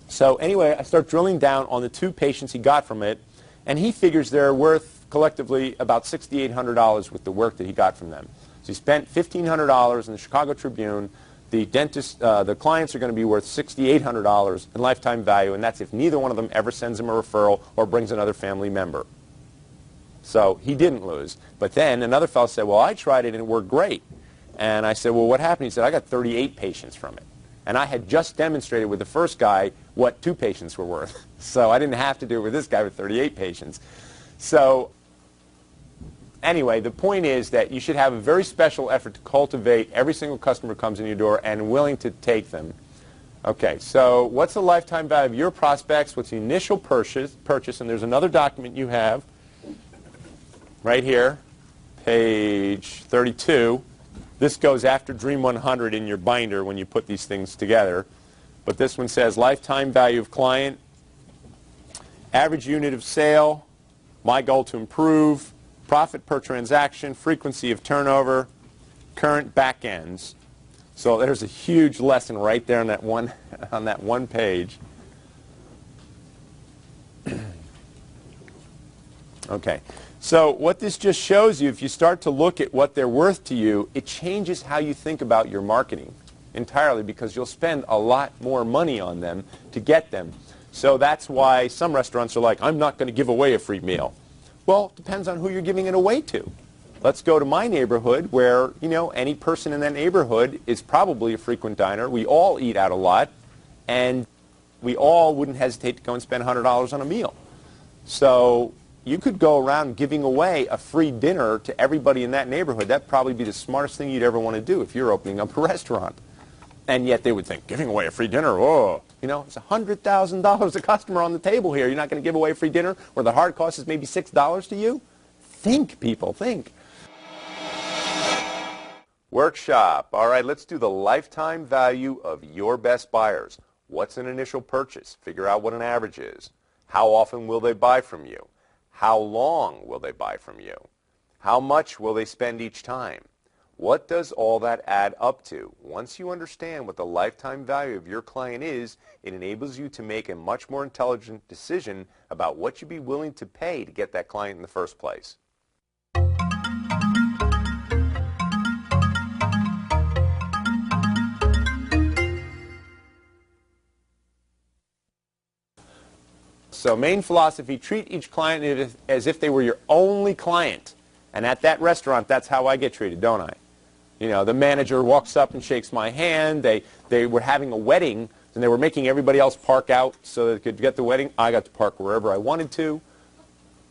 So anyway, I start drilling down on the 2 patients he got from it, and he figures they're worth collectively about $6,800 with the work that he got from them. So he spent $1,500 in the Chicago Tribune. The clients are going to be worth $6,800 in lifetime value, and that's if neither one of them ever sends him a referral or brings another family member. So he didn't lose. But then another fellow said, well, I tried it and it worked great. And I said, well, what happened? He said, I got 38 patients from it. And I had just demonstrated with the first guy what 2 patients were worth. So I didn't have to do it with this guy with 38 patients. So anyway, the point is that you should have a very special effort to cultivate every single customer who comes in your door and willing to take them. Okay, so what's the lifetime value of your prospects? What's the initial purchase? And there's another document you have right here, page 32. This goes after Dream 100 in your binder when you put these things together. But this one says lifetime value of client, average unit of sale, my goal to improve, profit per transaction, frequency of turnover, current back ends. So there's a huge lesson right there on that one page. Okay. So what this just shows you, if you start to look at what they're worth to you, it changes how you think about your marketing entirely because you'll spend a lot more money on them to get them. So that's why some restaurants are like, I'm not going to give away a free meal. Well, it depends on who you're giving it away to. Let's go to my neighborhood where, you know, any person in that neighborhood is probably a frequent diner. We all eat out a lot, and we all wouldn't hesitate to go and spend $100 on a meal. So you could go around giving away a free dinner to everybody in that neighborhood. That'd probably be the smartest thing you'd ever want to do if you're opening up a restaurant. And yet they would think, giving away a free dinner, oh, you know, it's $100,000 a customer on the table here. You're not going to give away a free dinner where the hard cost is maybe $6 to you? Think, people, think. Workshop. All right, let's do the lifetime value of your best buyers. What's an initial purchase? Figure out what an average is. How often will they buy from you? How long will they buy from you? How much will they spend each time? What does all that add up to? Once you understand what the lifetime value of your client is, it enables you to make a much more intelligent decision about what you'd be willing to pay to get that client in the first place. So main philosophy, treat each client as if they were your only client. And at that restaurant, that's how I get treated, don't I? You know, the manager walks up and shakes my hand. They were having a wedding, and they were making everybody else park out so they could get the wedding. I got to park wherever I wanted to.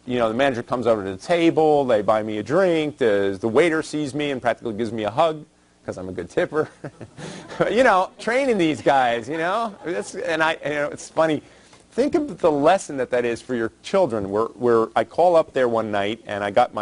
You know, the manager comes over to the table. They buy me a drink. The waiter sees me and practically gives me a hug because I'm a good tipper. You know, training these guys, you know. It's funny. Think of the lesson that is for your children. Where I call up there one night, and I got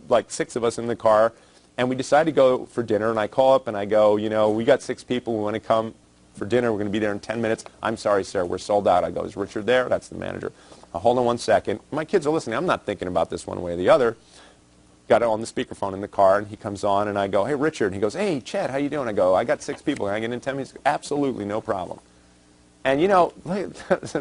like 6 of us in the car, and we decided to go for dinner, and I call up and I go, you know, we got 6 people. We want to come for dinner. We're going to be there in 10 minutes. I'm sorry, sir. We're sold out. I go, is Richard there? That's the manager. Hold on one second. My kids are listening. I'm not thinking about this one way or the other. Got it on the speakerphone in the car, and he comes on, and I go, hey, Richard. And he goes, hey, Chet, how you doing? I go, I got 6 people. Can I get in 10 minutes? Absolutely, no problem. And, you know,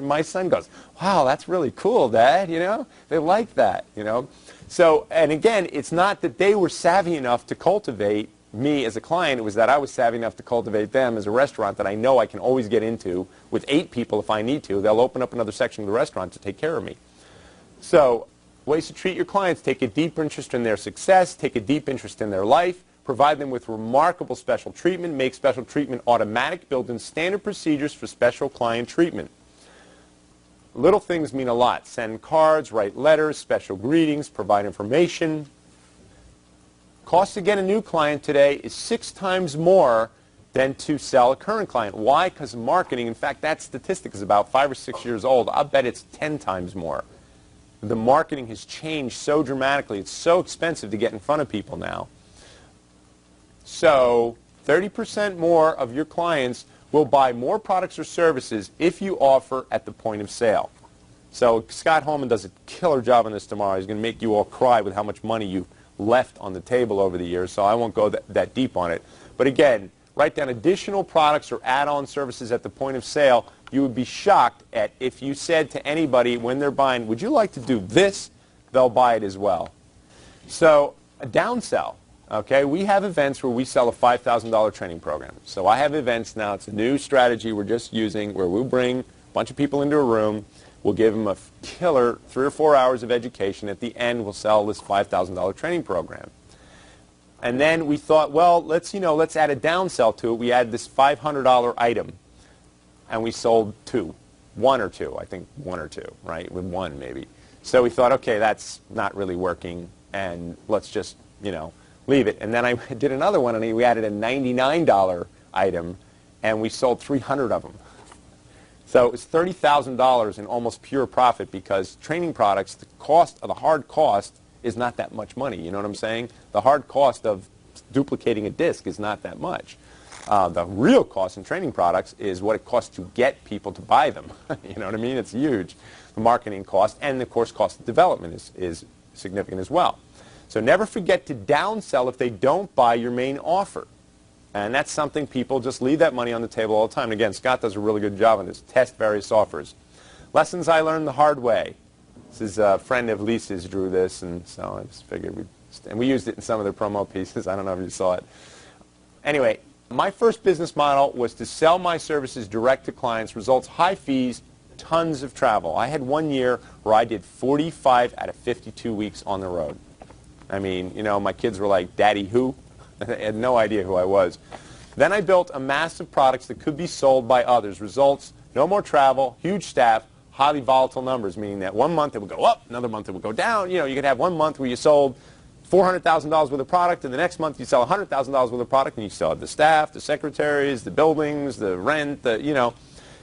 my son goes, wow, that's really cool, Dad, you know? They like that, you know? So, and again, it's not that they were savvy enough to cultivate me as a client. It was that I was savvy enough to cultivate them as a restaurant that I know I can always get into with 8 people if I need to. They'll open up another section of the restaurant to take care of me. So, ways to treat your clients: take a deep interest in their success, take a deep interest in their life, provide them with remarkable special treatment, make special treatment automatic, build in standard procedures for special client treatment. Little things mean a lot. Send cards, write letters, special greetings, provide information. Cost to get a new client today is 6 times more than to sell a current client. Why? Because marketing, in fact, that statistic is about 5 or 6 years old. I'll bet it's 10 times more. The marketing has changed so dramatically. It's so expensive to get in front of people now. So 30% more of your clients will buy more products or services if you offer at the point of sale. So Scott Holman does a killer job on this tomorrow. He's going to make you all cry with how much money you've left on the table over the years, so I won't go that deep on it. But again, write down additional products or add-on services at the point of sale. You would be shocked at if you said to anybody when they're buying, would you like to do this? They'll buy it as well. So a downsell. Okay, we have events where we sell a $5,000 training program. So I have events now. It's a new strategy we're just using where we'll bring a bunch of people into a room. We'll give them a killer 3 or 4 hours of education. At the end, we'll sell this $5,000 training program. And then we thought, well, let's add a downsell to it. We add this $500 item, and we sold 2, 1 or 2, I think 1 or 2, right? With 1 maybe. So we thought, okay, that's not really working, and let's just, leave it. And then I did another one, and we added a $99 item, and we sold 300 of them. So it was $30,000 in almost pure profit because training products, the hard cost is not that much money. You know what I'm saying? The hard cost of duplicating a disc is not that much. The real cost in training products is what it costs to get people to buy them. You know what I mean? It's huge. The marketing cost and, of course, cost of development is significant as well. So never forget to downsell if they don't buy your main offer. And that's something people just leave that money on the table all the time. And again, Scott does a really good job on this. Test various offers. Lessons I learned the hard way. This is a friend of Lisa's drew this, and so I just figured we used it in some of their promo pieces. I don't know if you saw it. Anyway, my first business model was to sell my services direct to clients. Results, high fees, tons of travel. I had 1 year where I did 45 out of 52 weeks on the road. I mean, my kids were like, Daddy, who? They had no idea who I was. Then I built a mass of products that could be sold by others. Results, no more travel, huge staff, highly volatile numbers, meaning that 1 month it would go up, another month it would go down. You could have 1 month where you sold $400,000 worth of product, and the next month you sell $100,000 worth of product, and you still have the staff, the secretaries, the buildings, the rent,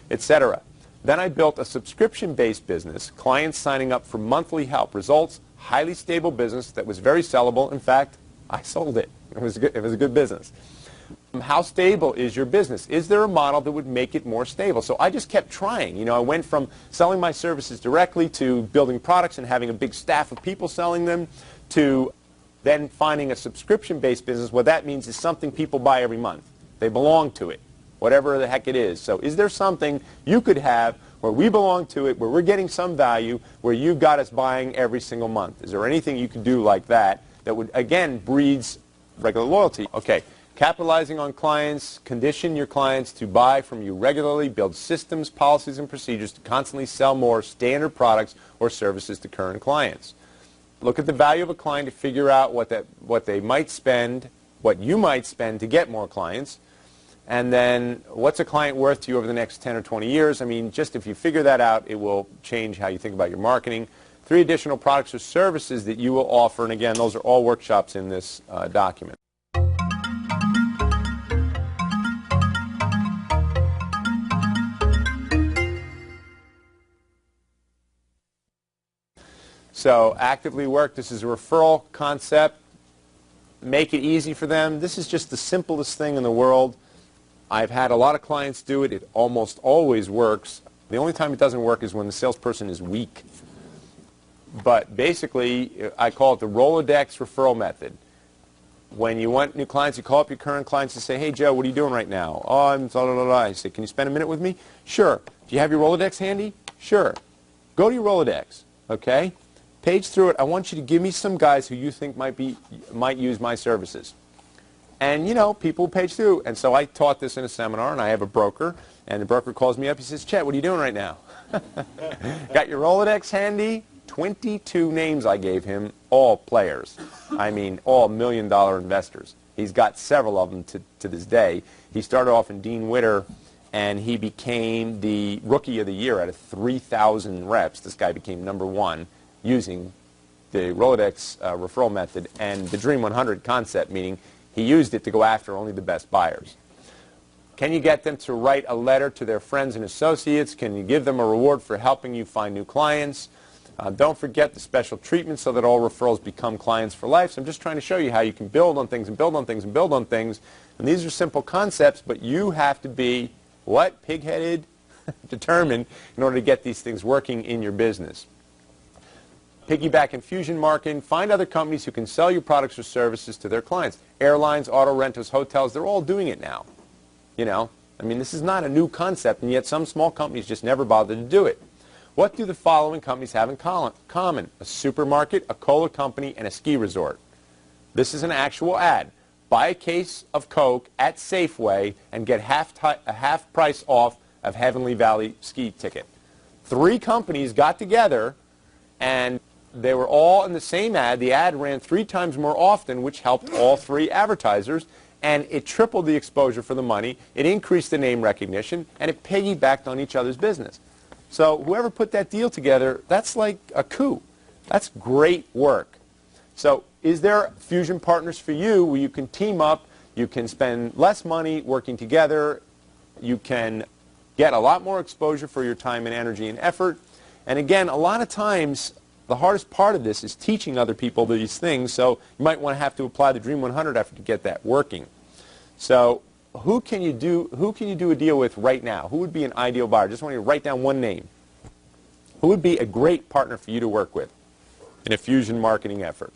etc. Then I built a subscription-based business, clients signing up for monthly help. Results, highly stable business that was very sellable. In fact, I sold it. It was a good business. How stable is your business? Is there a model that would make it more stable? So I just kept trying. I went from selling my services directly to building products and having a big staff of people selling them to then finding a subscription-based business. What that means is something people buy every month. They belong to it, whatever the heck it is. So is there something you could have where we belong to it, where we're getting some value, where you got us buying every single month? Is there anything you could do like that that would, again, breeds regular loyalty? Okay, capitalizing on clients, condition your clients to buy from you regularly, build systems, policies, and procedures to constantly sell more standard products or services to current clients. Look at the value of a client to figure out what they might spend, what you might spend to get more clients, and then what's a client worth to you over the next 10 or 20 years. I mean, just if you figure that out, it will change how you think about your marketing. 3 additional products or services that you will offer, and again, those are all workshops in this document. So actively work, this is a referral concept. Make it easy for them. This is just the simplest thing in the world. I've had a lot of clients do it. It almost always works. The only time it doesn't work is when the salesperson is weak. But basically, I call it the Rolodex referral method. When you want new clients, you call up your current clients and say, hey, Joe, what are you doing right now? Oh, I'm blah, blah, blah, blah. I say, can you spend a minute with me? Sure. Do you have your Rolodex handy? Sure. Go to your Rolodex, okay? Page through it. I want you to give me some guys who you think might use my services. And, people page through. And so I taught this in a seminar, and I have a broker. And the broker calls me up. He says, Chet, what are you doing right now? Got your Rolodex handy? 22 names I gave him, all players. I mean, all million-dollar investors. He's got several of them to this day. He started off in Dean Witter, and he became the Rookie of the Year out of 3,000 reps. This guy became #1 using the Rolodex referral method and the Dream 100 concept, meaning he used it to go after only the best buyers. Can you get them to write a letter to their friends and associates? Can you give them a reward for helping you find new clients? Don't forget the special treatment so that all referrals become clients for life. So I'm just trying to show you how you can build on things and build on things and build on things. And these are simple concepts, but you have to be, what? Pig-headed, determined in order to get these things working in your business. Piggyback and fusion marketing. Find other companies who can sell your products or services to their clients. Airlines, auto rentals, hotels, they're all doing it now. You know, I mean, this is not a new concept, and yet some small companies just never bothered to do it. What do the following companies have in common? A supermarket, a cola company, and a ski resort. This is an actual ad. Buy a case of Coke at Safeway and get a half price off of Heavenly Valley ski ticket. 3 companies got together, and they were all in the same ad. The ad ran 3 times more often, which helped all 3 advertisers, and it tripled the exposure for the money. It increased the name recognition, and it piggybacked on each other's business. So whoever put that deal together, that's like a coup. That's great work. So is there fusion partners for you where you can team up, you can spend less money working together, you can get a lot more exposure for your time and energy and effort? And again, a lot of times, the hardest part of this is teaching other people these things, so you might want to have to apply the Dream 100 effort to get that working. So who can you do a deal with right now? Who would be an ideal buyer? Just want you to write down one name. Who would be a great partner for you to work with in a fusion marketing effort?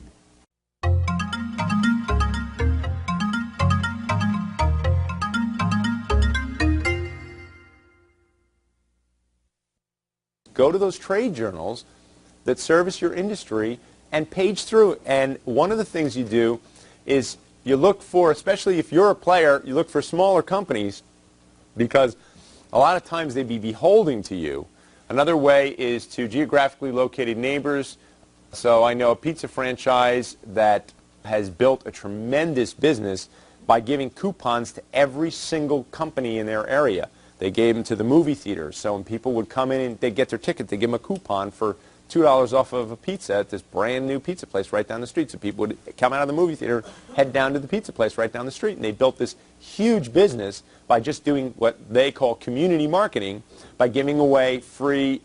Go to those trade journals that service your industry and page through. And one of the things you do is you look for, especially if you're a player, you look for smaller companies because a lot of times they'd be beholden to you. Another way is to geographically located neighbors. So I know a pizza franchise that has built a tremendous business by giving coupons to every single company in their area. They gave them to the movie theaters. So when people would come in and they'd get their ticket, they'd give them a coupon for $2 off of a pizza at this brand new pizza place right down the street. So people would come out of the movie theater, head down to the pizza place right down the street. And they built this huge business by just doing what they call community marketing, by giving away free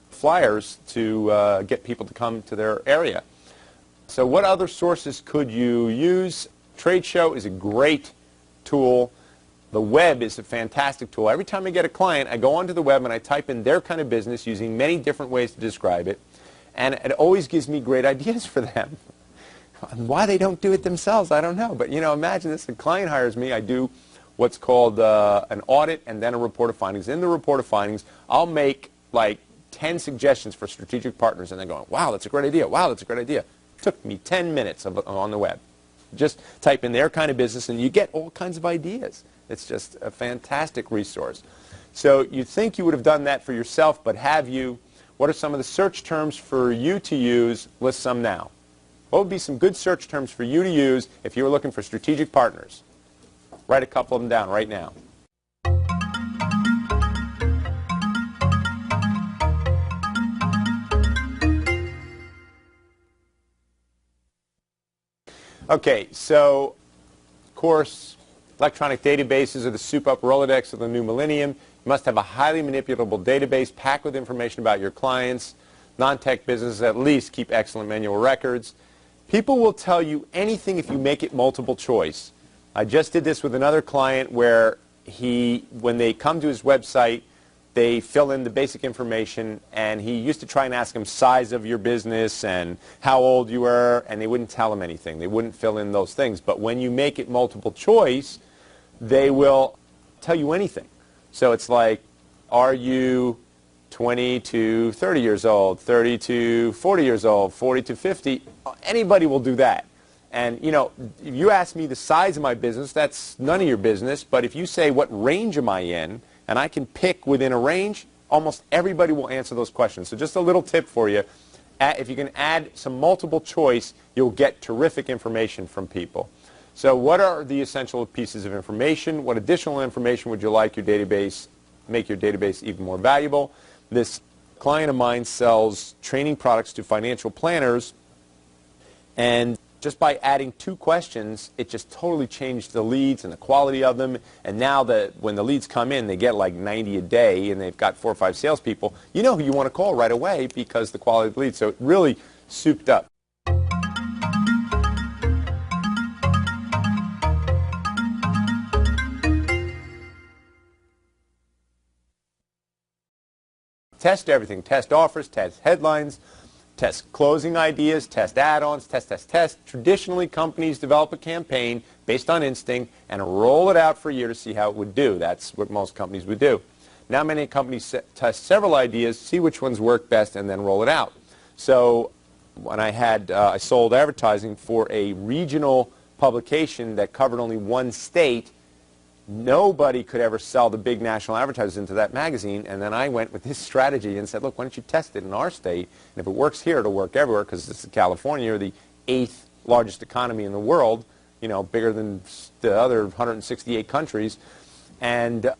flyers to get people to come to their area. So what other sources could you use? Trade show is a great tool. The web is a fantastic tool. Every time I get a client, I go onto the web and I type in their kind of business using many different ways to describe it, and it always gives me great ideas for them. Why they don't do it themselves, I don't know. But, you know, imagine this. A client hires me. I do what's called an audit and then a report of findings. In the report of findings, I'll make like 10 suggestions for strategic partners, and they're going, wow, that's a great idea. Wow, that's a great idea. It took me 10 minutes on the web. Just type in their kind of business, and you get all kinds of ideas. It's just a fantastic resource. So you'd think you would have done that for yourself, but have you? What are some of the search terms for you to use? List some now. What would be some good search terms for you to use if you were looking for strategic partners? Write a couple of them down right now. Okay, so, of course, electronic databases are the soup-up Rolodex of the new millennium. You must have a highly manipulable database packed with information about your clients. Non-tech businesses at least keep excellent manual records. People will tell you anything if you make it multiple choice. I just did this with another client where when they come to his website, they fill in the basic information, and he used to try and ask them size of your business and how old you were, and they wouldn't tell him anything. They wouldn't fill in those things. But when you make it multiple choice, they will tell you anything. So it's like, are you 20 to 30 years old, 30 to 40 years old, 40 to 50? Anybody will do that. And, you know, if you ask me the size of my business, that's none of your business. But if you say, what range am I in, and I can pick within a range, almost everybody will answer those questions. So just a little tip for you. If you can add some multiple choice, you'll get terrific information from people. So what are the essential pieces of information? What additional information would you like your database, make your database even more valuable? This client of mine sells training products to financial planners, and just by adding 2 questions, it just totally changed the leads and the quality of them. And now that when the leads come in, they get like 90 a day, and they've got 4 or 5 salespeople, you know who you want to call right away because the quality of the leads. So it really souped up. Test everything. Test offers, test headlines, test closing ideas, test add-ons, test. Traditionally, companies develop a campaign based on instinct and roll it out for a year to see how it would do. That's what most companies would do. Now many companies test several ideas, see which ones work best, and then roll it out. So when I sold advertising for a regional publication that covered only one state, nobody could ever sell the big national advertisers into that magazine, and then I went with this strategy and said, look, why don't you test it in our state, and if it works here, it'll work everywhere, because this is California, the 8th largest economy in the world, you know, bigger than the other 168 countries, and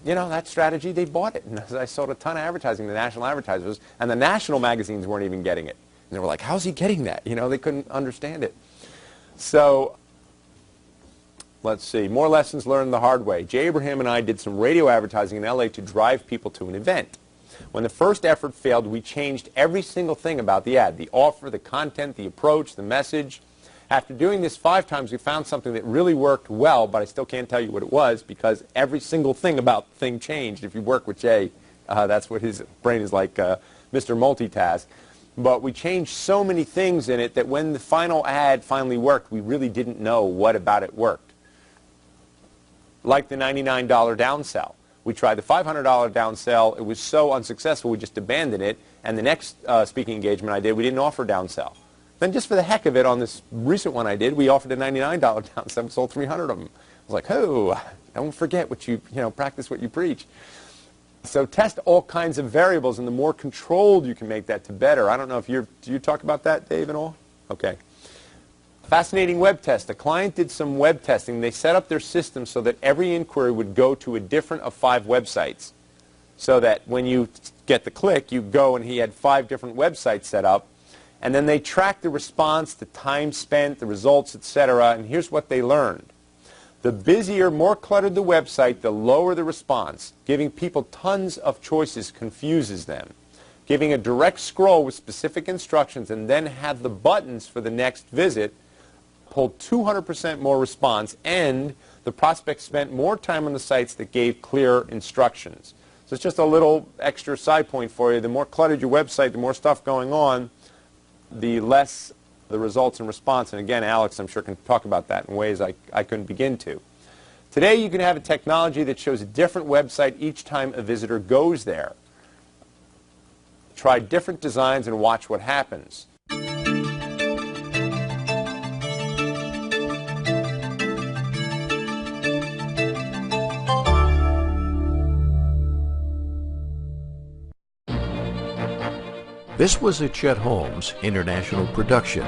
you know, that strategy, they bought it, and I sold a ton of advertising to national advertisers, and the national magazines weren't even getting it, and they were like, how's he getting that? You know, they couldn't understand it. So let's see, more lessons learned the hard way. Jay Abraham and I did some radio advertising in LA to drive people to an event. When the first effort failed, we changed every single thing about the ad, the offer, the content, the approach, the message. After doing this 5 times, we found something that really worked well, but I still can't tell you what it was because every single thing about the thing changed. If you work with Jay, that's what his brain is like, Mr. Multitask. But we changed so many things in it that when the final ad finally worked, we really didn't know what about it worked. Like the $99 downsell. We tried the $500 downsell. It was so unsuccessful, we just abandoned it. And the next speaking engagement I did, we didn't offer downsell. Then just for the heck of it, on this recent one I did, we offered a $99 downsell and sold 300 of them. I was like, oh, don't forget what you practice what you preach. So test all kinds of variables, and the more controlled you can make that, the better. I don't know if do you talk about that, Dave, and all? Okay. Fascinating web test. A client did some web testing. They set up their system so that every inquiry would go to a different of 5 websites. So that when you get the click, you go, and he had 5 different websites set up. And then they tracked the response, the time spent, the results, etc. And here's what they learned. The busier, more cluttered the website, the lower the response. Giving people tons of choices confuses them. Giving a direct scroll with specific instructions and then have the buttons for the next visit pulled 200% more response, and the prospect spent more time on the sites that gave clear instructions. So it's just a little extra side point for you. The more cluttered your website, the more stuff going on, the less the results and response. And again, Alex, I'm sure, can talk about that in ways I couldn't begin to. Today, you can have a technology that shows a different website each time a visitor goes there. Try different designs and watch what happens. This was a Chet Holmes International production.